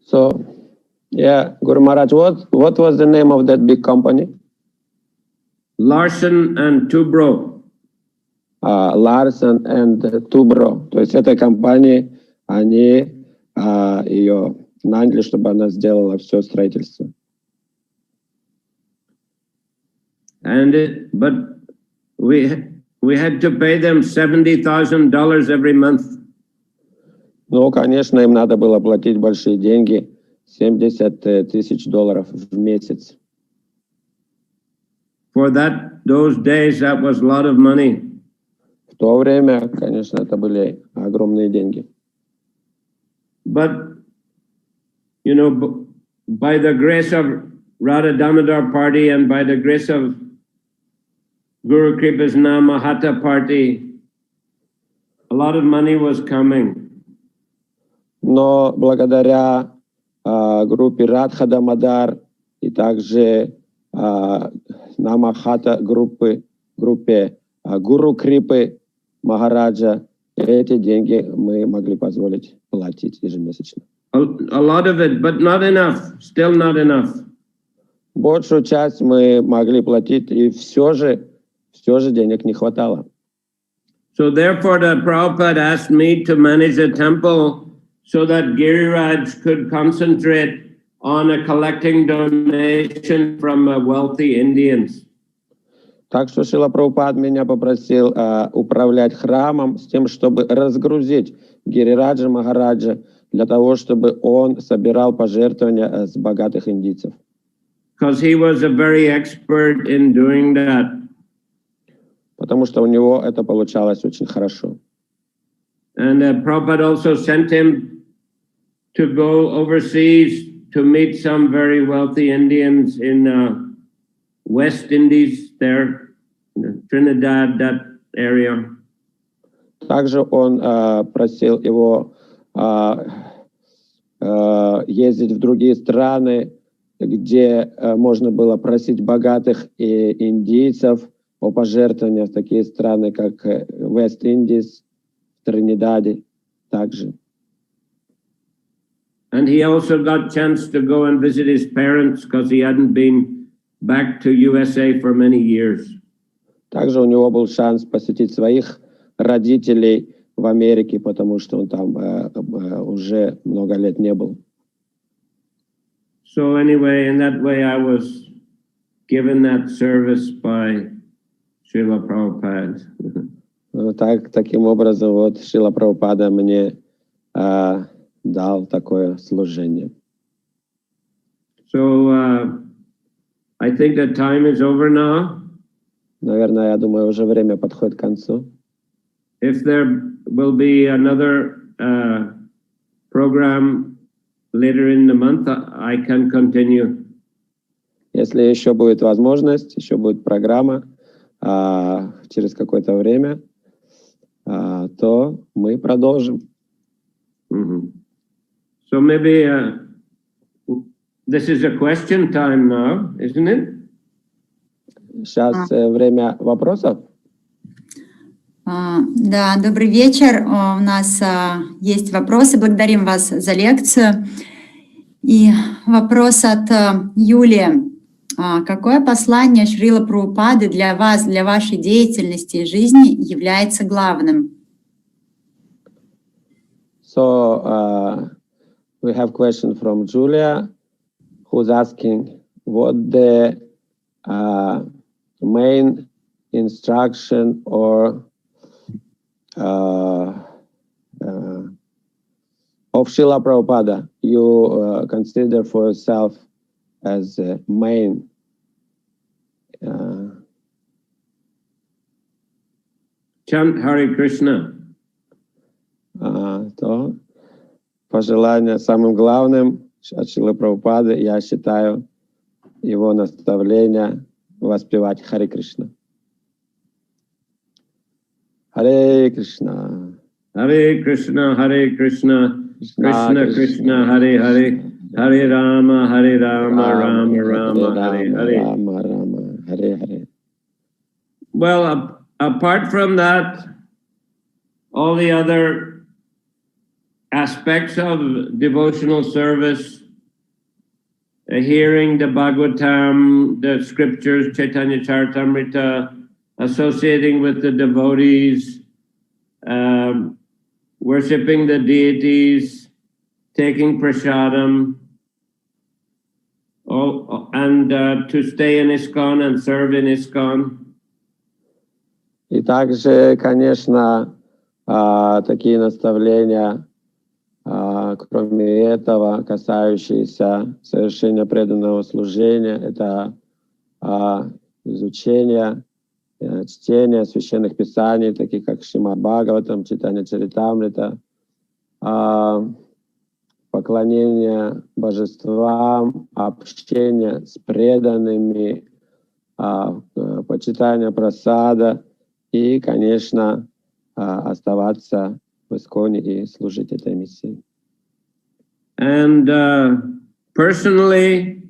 So, yeah, Guru Maharaj, what was the name of that big company? Larson and Toubro. Larson and Toubro. То есть этой компании, они ее наняли, чтобы она сделала все строительство. But we had to pay them $70,000 every month. Ну, конечно, им надо было платить большие деньги, $70,000 в месяц. For those days, that was a lot of money. В то время, конечно, это были огромные деньги. But, you know, by the grace of Radha Damodar Party and by the grace of Guru Kripa's Namahata Party, a lot of money was coming. Но благодаря группе Радха Дамодар и также Намахата группе Гуру Крипы Махараджа, эти деньги мы могли позволить платить ежемесячно. A lot of it, but not enough, still not enough. Большую часть мы могли платить, и все же денег не хватало. So therefore the Prabhupada asked me to manage a temple so that Giriraj could concentrate on collecting donation from wealthy Indians. Так что Шрила Прабхупад меня попросил управлять храмом с тем, чтобы разгрузить Гирираджа Махараджа, для того, чтобы он собирал пожертвования с богатых индийцев. Because he was a very expert in doing that. Потому что у него это получалось очень хорошо. And Prabhupada also sent him to go overseas to meet some very wealthy Indians in West Indies there, Trinidad, that area. Также он просил его ездить в другие страны, где можно было просить богатых индийцев о пожертвованиях, такие страны, как Вест-Индис, Тринидаде также. And he also got chance to go and visit his parents because he hadn't been back to USA for many years. Также у него был шанс посетить своих родителей в Америке, потому что он там уже много лет не был. So anyway, in that way I was given that service by Srila Prabhupada. Таким образом, вот Шрила Прабхупада мне дал такое служение. So I think the time is over now. Наверное, я думаю, уже время подходит к концу. If there will be another program later in the month, I can continue. Если еще будет возможность, еще будет программа через какое-то время, то мы продолжим. So maybe this is a question time now, isn't it? Сейчас время вопросов. Да, добрый вечер. У нас есть вопросы. Благодарим вас за лекцию. И вопрос от Юлии. Какое послание Шрилы Прабхупады для вас, для вашей деятельности и жизни является главным? So we have a question from Julia, who's asking what the main instruction or of Srila Prabhupada you consider for yourself as main Chant Hare Krishna. То пожелание самым главным от Шрилы Прабхупады, я считаю, его наставление воспевать Харе Кришна. Харе Кришна. Hare Krishna, Hare Krishna, Krishna Krishna, Hare Hare, Hare Rama, Hare Rama, Rama Rama, Hare Hare. Rama Rama, Hare Hare. Well, apart from that, all the other aspects of devotional service, hearing the Bhagavatam, the scriptures, Chaitanya Charitamrita, associating with the devotees, worshipping the deities, taking prasadam, to stay in ISKCON and serve in ISKCON. И также, конечно, такие наставления, кроме этого, касающиеся совершения преданного служения, это изучение, чтение священных писаний, таких как Шримад Бхагаватам, читание Чаритамрита, поклонение божествам, общение с преданными, почитание прасада и, конечно, оставаться в ISKCON и служить этой миссии. And personally,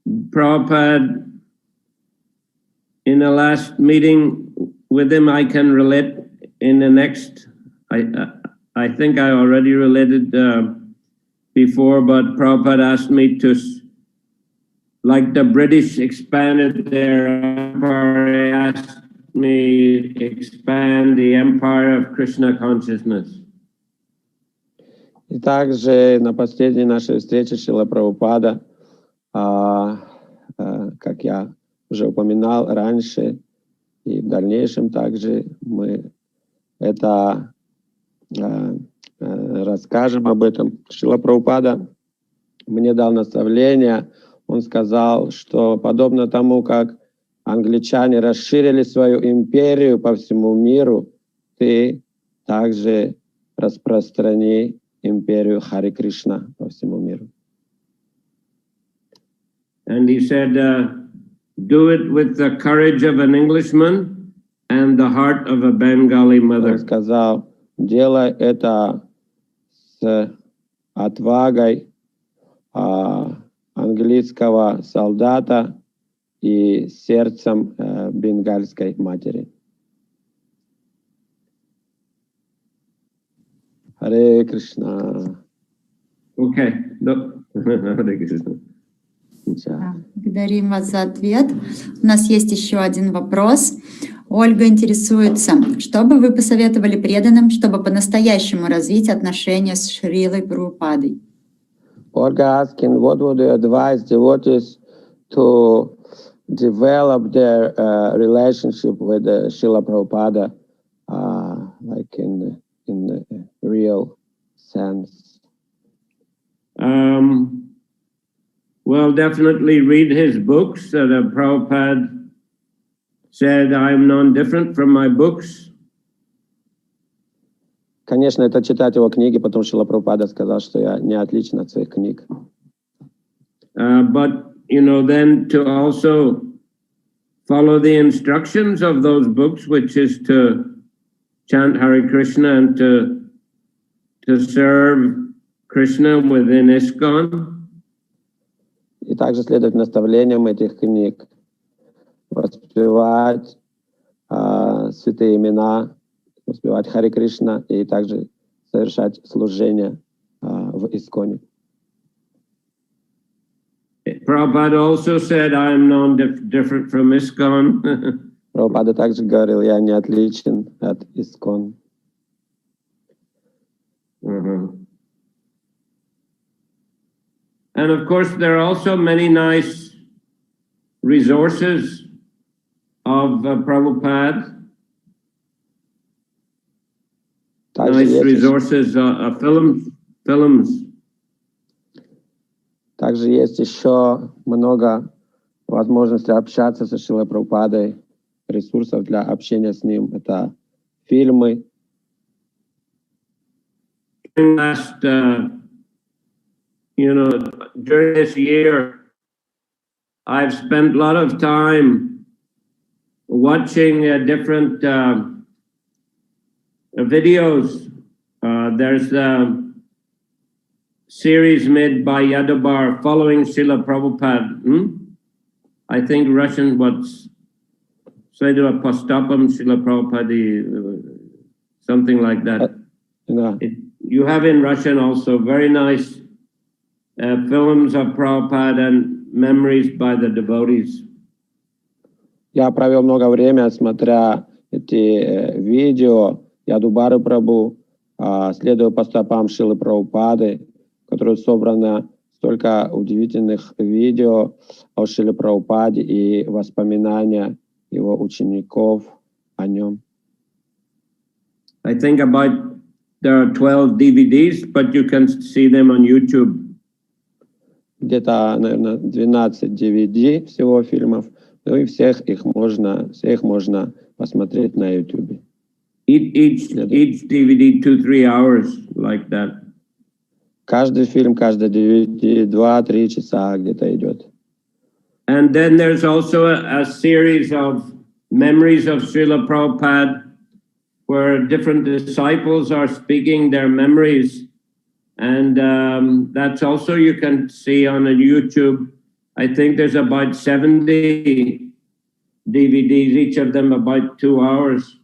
Prabhupada, in the last meeting with him, I can relate. In the next, I think I already related before, but Prabhupada asked me to, like the British expanded their empire, he asked me to expand the empire of Krishna consciousness. И также на последней нашей встрече Шрила Прабхупада, как я уже упоминал раньше, и в дальнейшем также мы это расскажем об этом. Шрила Прабхупада мне дал наставление, он сказал, что подобно тому, как англичане расширили свою империю по всему миру, ты также распространи империю Харе Кришна по всему миру. And he said, do it with the courage of an Englishman and the heart of a Bengali mother. Он сказал, делай это с отвагой английского солдата и сердцем бенгальской матери. Харе Кришна. Okay. No. Харе Кришна. Благодарим вас за ответ. У нас есть еще один вопрос. Ольга интересуется, что бы вы посоветовали преданным, чтобы по-настоящему развить отношения с Шрилой Прабхупадой? Olga asking, what would you advise devotees to develop their relationship with Srila Prabhupada, like in the real sense? Well, definitely read his books. Prabhupada said, I'm non-different from my books. Конечно, это читать его книги, потому что Шрила Прабхупада сказал, что я не отличен от своих книг. But, you know, then to also follow the instructions of those books, which is to chant Hare Krishna and to serve Krishna within ISKCON. И также следовать наставлениям этих книг, воспевать святые имена, воспевать Харе Кришна и также совершать служение в ISKCON. Prabhupada also said, I am non-different from ISKCON. Прабхупада также говорил, я не отличен от ISKCON. And of course, there are also many nice resources of Prabhupada. Nice resources, films. Также есть еще много возможностей общаться со Шрилой Прабхупадой, ресурсов для общения с ним. Это фильмы. During this year, I've spent a lot of time watching different videos. There's a series made by Yadubar following Srila Prabhupada. I think Russian, what's Следуя по стопам Шрилы Прабхупады, something like that. You have in Russian also very nice films of Prabhupada and memories by the devotees. Я провел много времени, смотря эти видео Ядубары Прабху, следуя по стопам Шрилы Прабхупады, которые собраны с столько удивительных видео о Шриле Прабхупаде и воспоминания его учеников о нем. I think about there are 12 DVDs, but you can see them on YouTube. Где-то, наверное, 12 DVD всего фильмов, ну и все их можно посмотреть на YouTube. Each DVD 2-3 hours, like that. Каждый фильм, каждый DVD 2-3 часа где-то идет. And then there's also a series of memories of Srila Prabhupada, where different disciples are speaking their memories. And that's also you can see on YouTube. I think there's about 70 DVDs, each of them about 2 hours.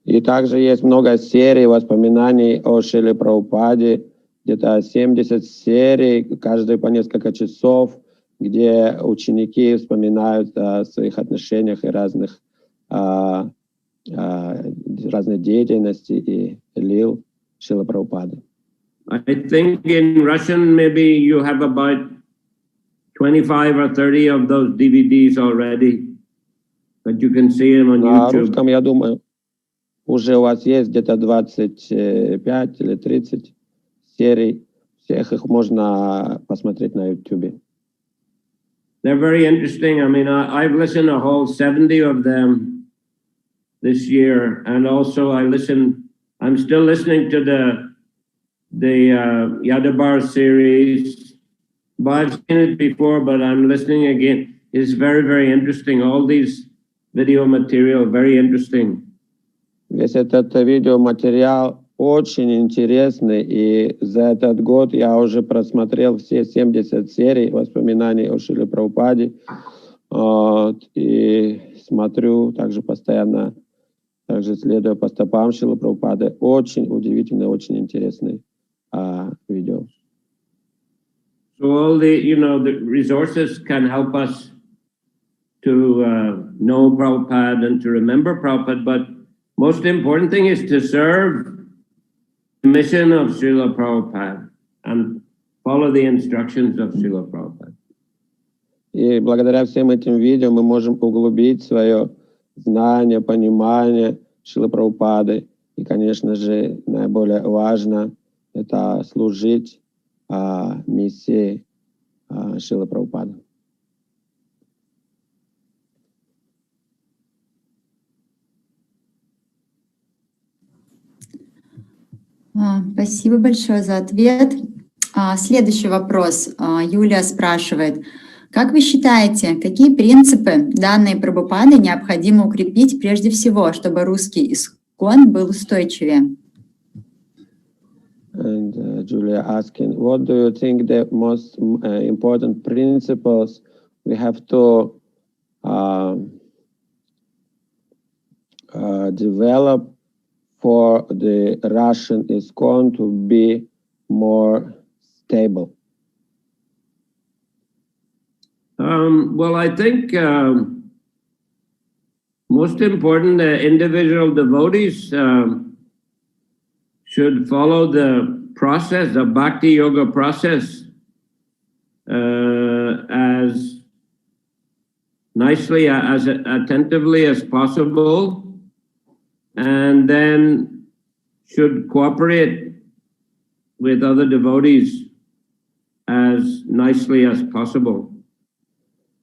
И также есть много серий воспоминаний о Шриле Прабхупаде, где-то 70 серий, каждый по несколько часов, где ученики вспоминают о своих отношениях и разной деятельности и лил Шрилы Прабхупады. I think in Russian maybe you have about 25 or 30 of those DVDs already, but you can see them on На YouTube. русском, я думаю, уже у вас есть где-то 25 или 30 серий. Всех их можно посмотреть на YouTube. They're very interesting. I mean, I've listened to a whole 70 of them this year, and also I'm still listening to the Yadabar series. But I've seen it before, but I'm listening again. It's very, very interesting. All these video material, very interesting. Весь этот видеоматериал очень интересный, и за этот год я уже просмотрел все 70 серий воспоминаний о Шриле Прабхупаде. И смотрю также постоянно, также следуя по стопам Шрилы Прабхупады. Очень удивительные, очень интересные видео. So all the resources can help us to know Prabhupada and to remember Prabhupada, but most important thing is to serve the mission of Srila Prabhupada and follow the instructions of Srila Prabhupada. И благодаря всем этим видео мы можем углубить свое знание, понимание Шрилы Прабхупады. И, конечно же, наиболее важно это служить миссии Шрилы Прабхупады. Спасибо большое за ответ. Следующий вопрос. Юлия спрашивает. Как вы считаете, какие принципы данной Прабхупады необходимо укрепить прежде всего, чтобы русский искон был устойчивее? And Julia asking, what do you think the most important principles we have to develop for the Russian ISKCON to be more stable? Well, I think most important, individual devotees should follow the process, the bhakti yoga process, as nicely, as attentively as possible, and then should cooperate with other devotees as nicely as possible.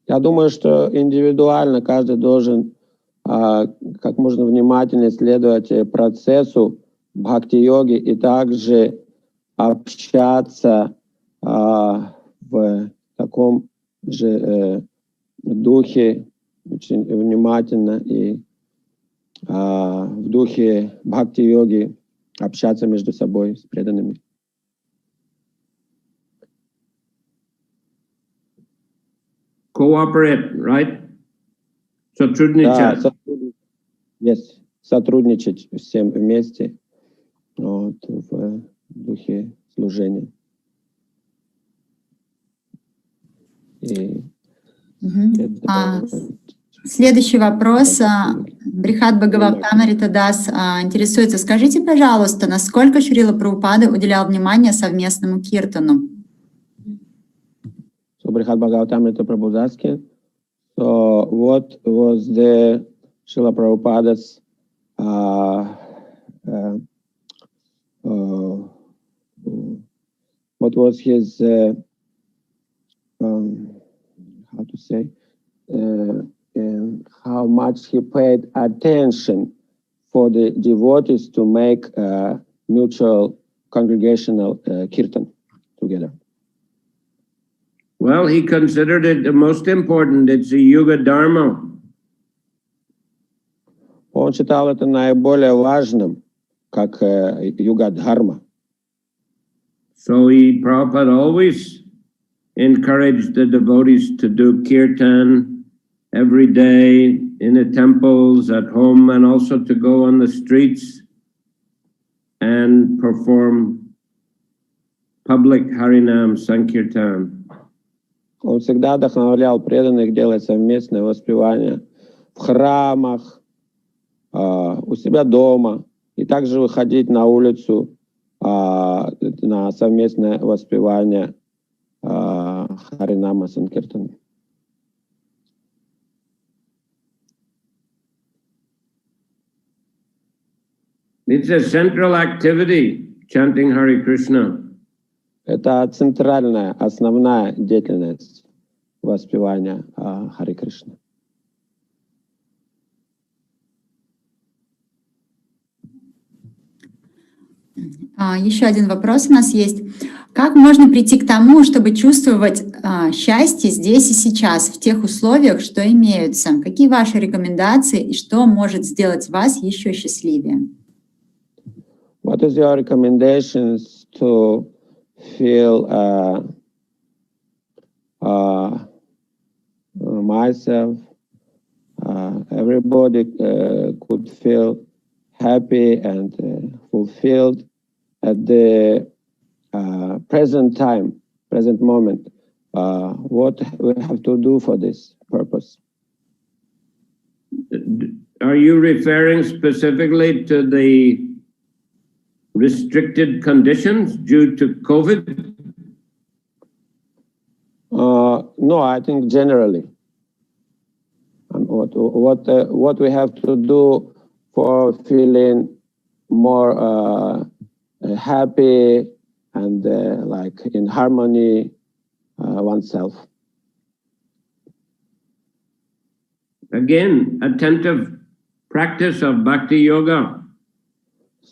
Я думаю, что индивидуально каждый должен как можно внимательнее следовать процессу бхакти-йоги и также общаться в таком же духе, очень внимательно и в духе бхакти-йоги общаться между собой с преданными. Cooperate, right? Сотрудничать. Да, сотрудничать всем вместе в духе служения. И Следующий вопрос. Брихат Бхагаватамрита Дас интересуется. Скажите, пожалуйста, насколько Шрила Прабхупада уделял внимание совместному киртану? So Brihad Bhagavatamrita Prabhu is asking, so what was the Srila Prabhupada's what was his how to say how much he paid attention for the devotees to make mutual congregational kirtan together? Well, he considered it the most important. It's a yuga dharma. Он считал это наиболее важным, как юга-дхарма. So Prabhupada always encouraged the devotees to do kirtan every day in the temples, at home, and also to go on the streets and perform public Harinam Sankirtan. Он всегда вдохновлял преданных делать совместное воспевание в храмах, у себя дома, и также выходить на улицу на совместное воспевание Харинама Санкиртана. It's a central activity, chanting Hare Krishna. Это центральная, основная деятельность воспевания Харе Кришны. Еще один вопрос у нас есть. Как можно прийти к тому, чтобы чувствовать счастье здесь и сейчас, в тех условиях, что имеются? Какие ваши рекомендации и что может сделать вас еще счастливее? What is your recommendations to feel myself, everybody could feel happy and fulfilled at the present time, present moment. What we have to do for this purpose? Are you referring specifically to the restricted conditions due to COVID? No, I think generally. What we have to do for feeling more happy and like in harmony oneself. Again, attentive practice of bhakti yoga.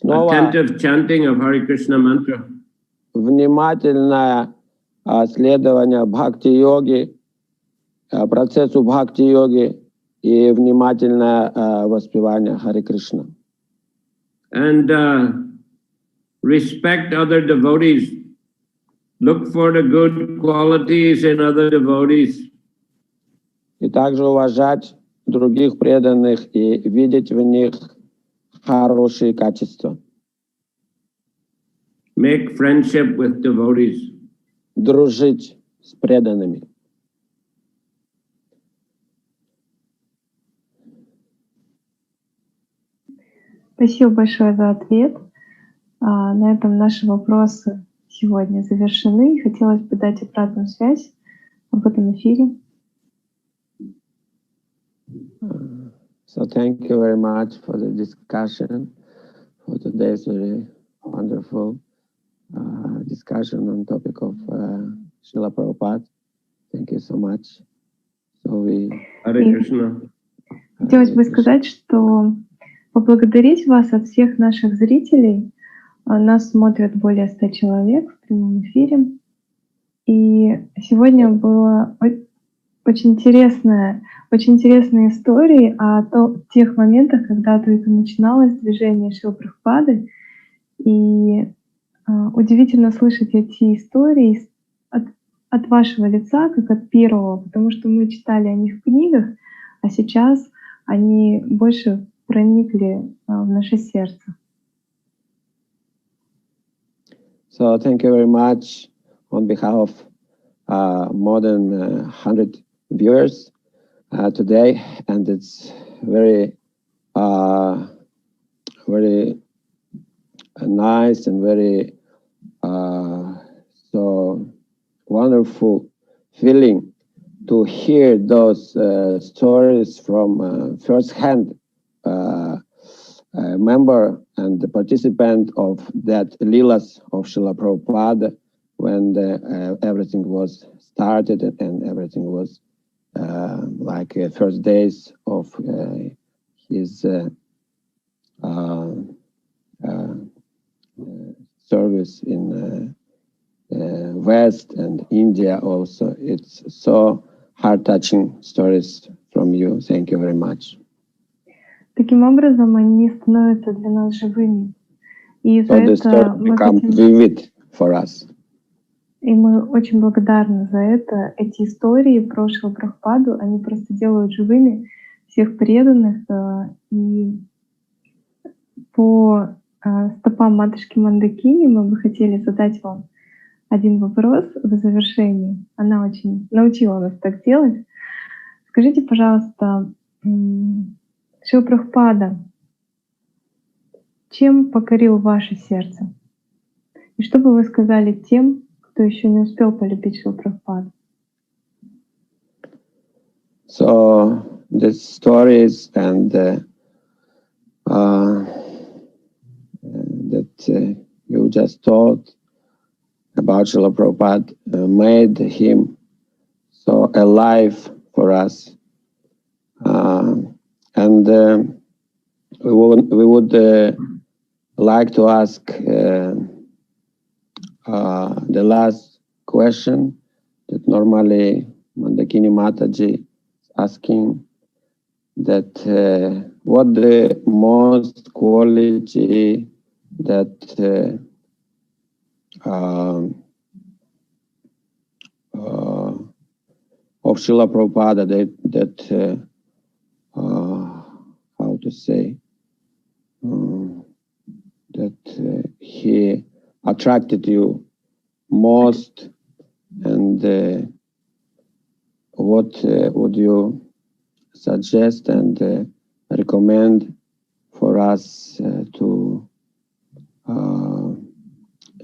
Attentive chanting of Hare Krishna mantra. Внимательное следование бхакти-йоги, процессу бхакти-йоги и внимательное воспевание Харе Кришна. And respect other devotees. Look for the good qualities in other devotees. И также уважать других преданных и видеть в них хорошие качества. Make friendship with devotees. Дружить с преданными. Спасибо большое за ответ. На этом наши вопросы сегодня завершены. Хотелось бы дать обратную связь об этом эфире. So thank you very much for the discussion, for today's very wonderful discussion on topic of Srila Prabhupada. Thank you so much. So Hare Krishna. Хотелось бы сказать, что поблагодарить вас от всех наших зрителей. Нас смотрят более 100 человек в прямом эфире. И сегодня было очень интересные истории о тех моментах, когда только начиналось движение Шрилы Прабхупады. И удивительно слышать эти истории от вашего лица, как от первого, потому что мы читали о них в книгах, а сейчас они больше проникли в наше сердце. So thank you very much on behalf of more than 100 viewers. today, and it's very very nice and very so wonderful feeling to hear those stories from first-hand member and the participant of that Leelas of Srila Prabhupada when everything was started and everything was like first days of his service in West and India also. It's so heart-touching stories from you. Thank you very much. Таким образом, они становятся для нас живыми. И за So the это story мы become хотим... vivid for us. И мы очень благодарны за это. Эти истории про Шрилу Прабхупаду, они просто делают живыми всех преданных. И по стопам матушки Мандакини мы бы хотели задать вам один вопрос в завершении. Она очень научила нас так делать. Скажите, пожалуйста, Шрила Прабхупада, чем покорил ваше сердце? И что бы вы сказали тем, кто еще не успел полюбить Шрилу Прабхупаду? So the stories and that you just told about Srila Prabhupada made him so alive for us, and we would like to ask the last question that normally Mandakini Mataji is asking, that what the most quality that of Srila Prabhupada that how to say that he attracted you most, and what would you suggest and recommend for us to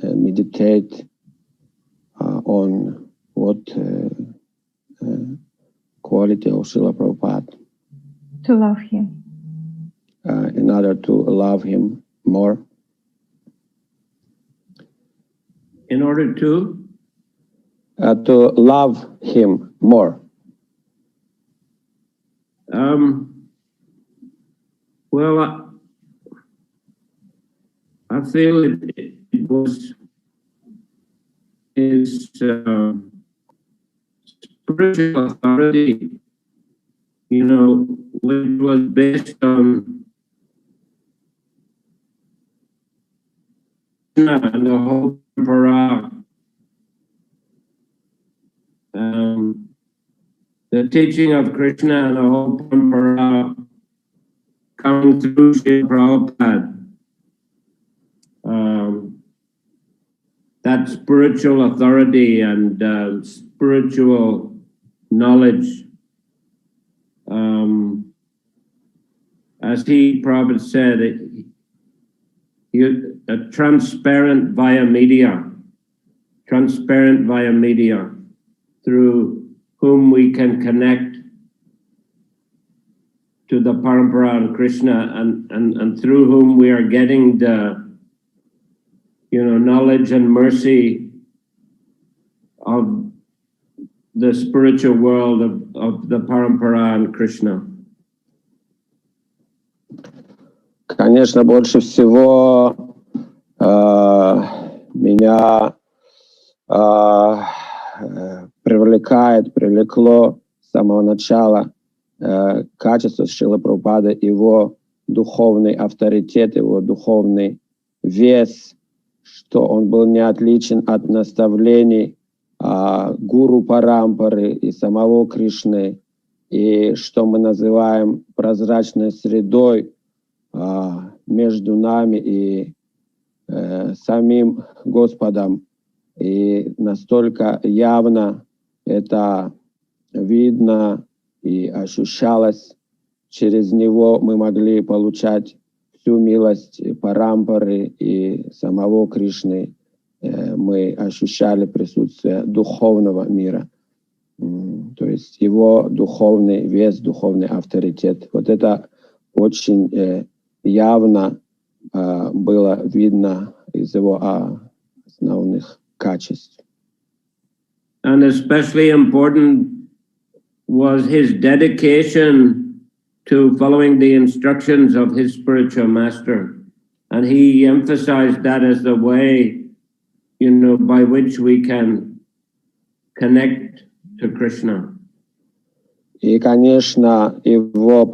meditate on what quality of Srila Prabhupada? To love him. In order to love him more. In order to love him more. Well, I feel it was his spiritual authority, you know, which was based on Krishna and the whole parampara. The teaching of Krishna and the whole parampara coming through Srila Prabhupada. That spiritual authority and spiritual knowledge, as he Prabhupada said, a transparent via media, through whom we can connect to the parampara and Krishna, and through whom we are getting the, you know, knowledge and mercy of the spiritual world of the parampara and Krishna. Конечно, больше всего меня привлекло с самого начала качество Шрилы Прабхупады, его духовный авторитет, его духовный вес, что он был не отличен от наставлений гуру парампары и самого Кришны, и что мы называем прозрачной средой между нами и самим Господом. И настолько явно это видно и ощущалось, через него мы могли получать всю милость Парампары и самого Кришны. Мы ощущали присутствие духовного мира, то есть его духовный вес, духовный авторитет. Вот это очень явно было видно из его основных качеств. And especially important was his dedication to following the instructions of his spiritual master. And he emphasized that as the way, by which we can connect to Krishna. И, конечно, его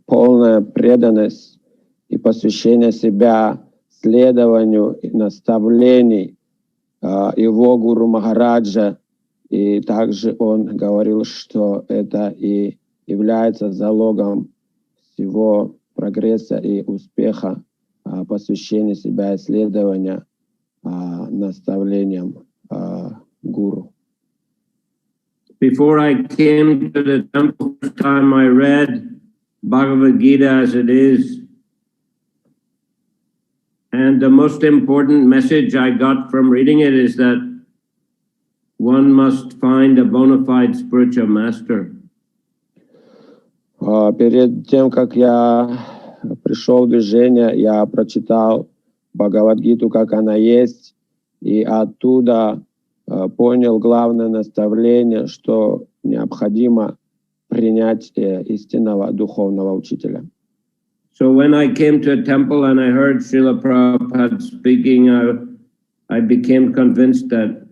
полная преданность и посвящение себя следованию наставлений его гуру Махараджа, и также он говорил, что это и является залогом всего прогресса и успеха, посвящения себя исследования наставлениям гуру. Before I came to the temple, first time I read Bhagavad Gita as it is. And the most important message I got from reading it is that one must find a bona fide spiritual master. Перед тем, как я пришел в движение, я прочитал Бхагавад-гиту, как она есть, и оттуда понял главное наставление, что необходимо принять истинного духовного учителя. So when I came to a temple and I heard Srila Prabhupada speaking, I became convinced that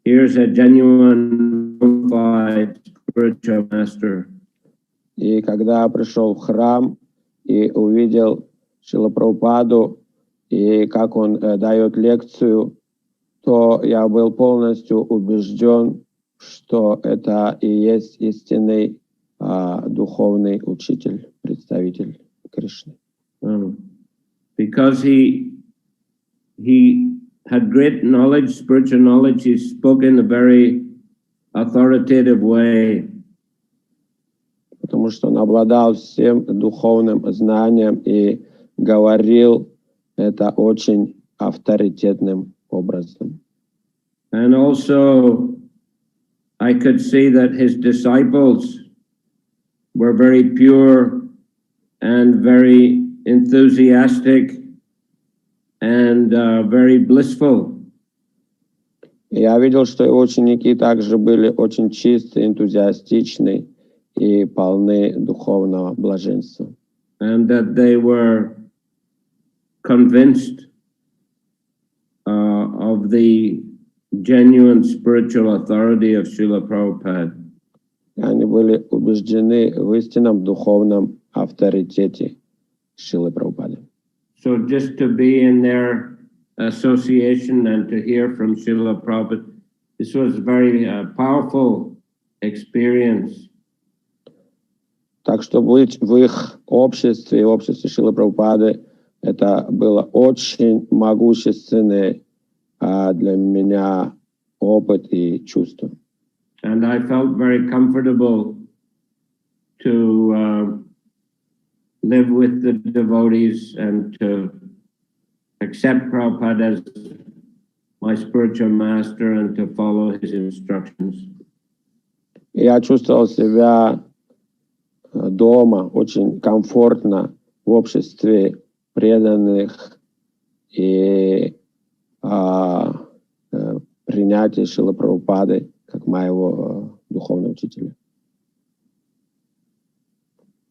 here's a genuine, bona-fide spiritual master. И когда я пришел в храм и увидел Шрилу Прабхупаду, и как он дает лекцию, то я был полностью убежден, что это и есть истинный духовный учитель, представитель Кришны. Because he had great knowledge, spiritual knowledge, he spoke in a very authoritative way. Потому что он обладал всем духовным знанием и говорил это очень авторитетным образом. And also, I could see that his disciples were very pure and very enthusiastic and very blissful. Я видел, что его ученики также были очень чистые, энтузиастичны и полны духовного блаженства. And that they were convinced of the genuine spiritual authority of Srila Prabhupada. Они были убеждены в истинном духовном авторитете Шрилы Прабхупады. So just to be in their association and to hear from Srila Prabhupada, this was a very powerful experience. Так что быть в их обществе и обществе Шрилы Прабхупады, это было очень могущественный для меня опыт и чувство. And I felt very comfortable to live with the devotees and to accept Prabhupada as my spiritual master and to follow his instructions. Я чувствовал себя дома, очень комфортно в обществе преданных и принятие Шрилы Прабхупады как моего духовного учителя.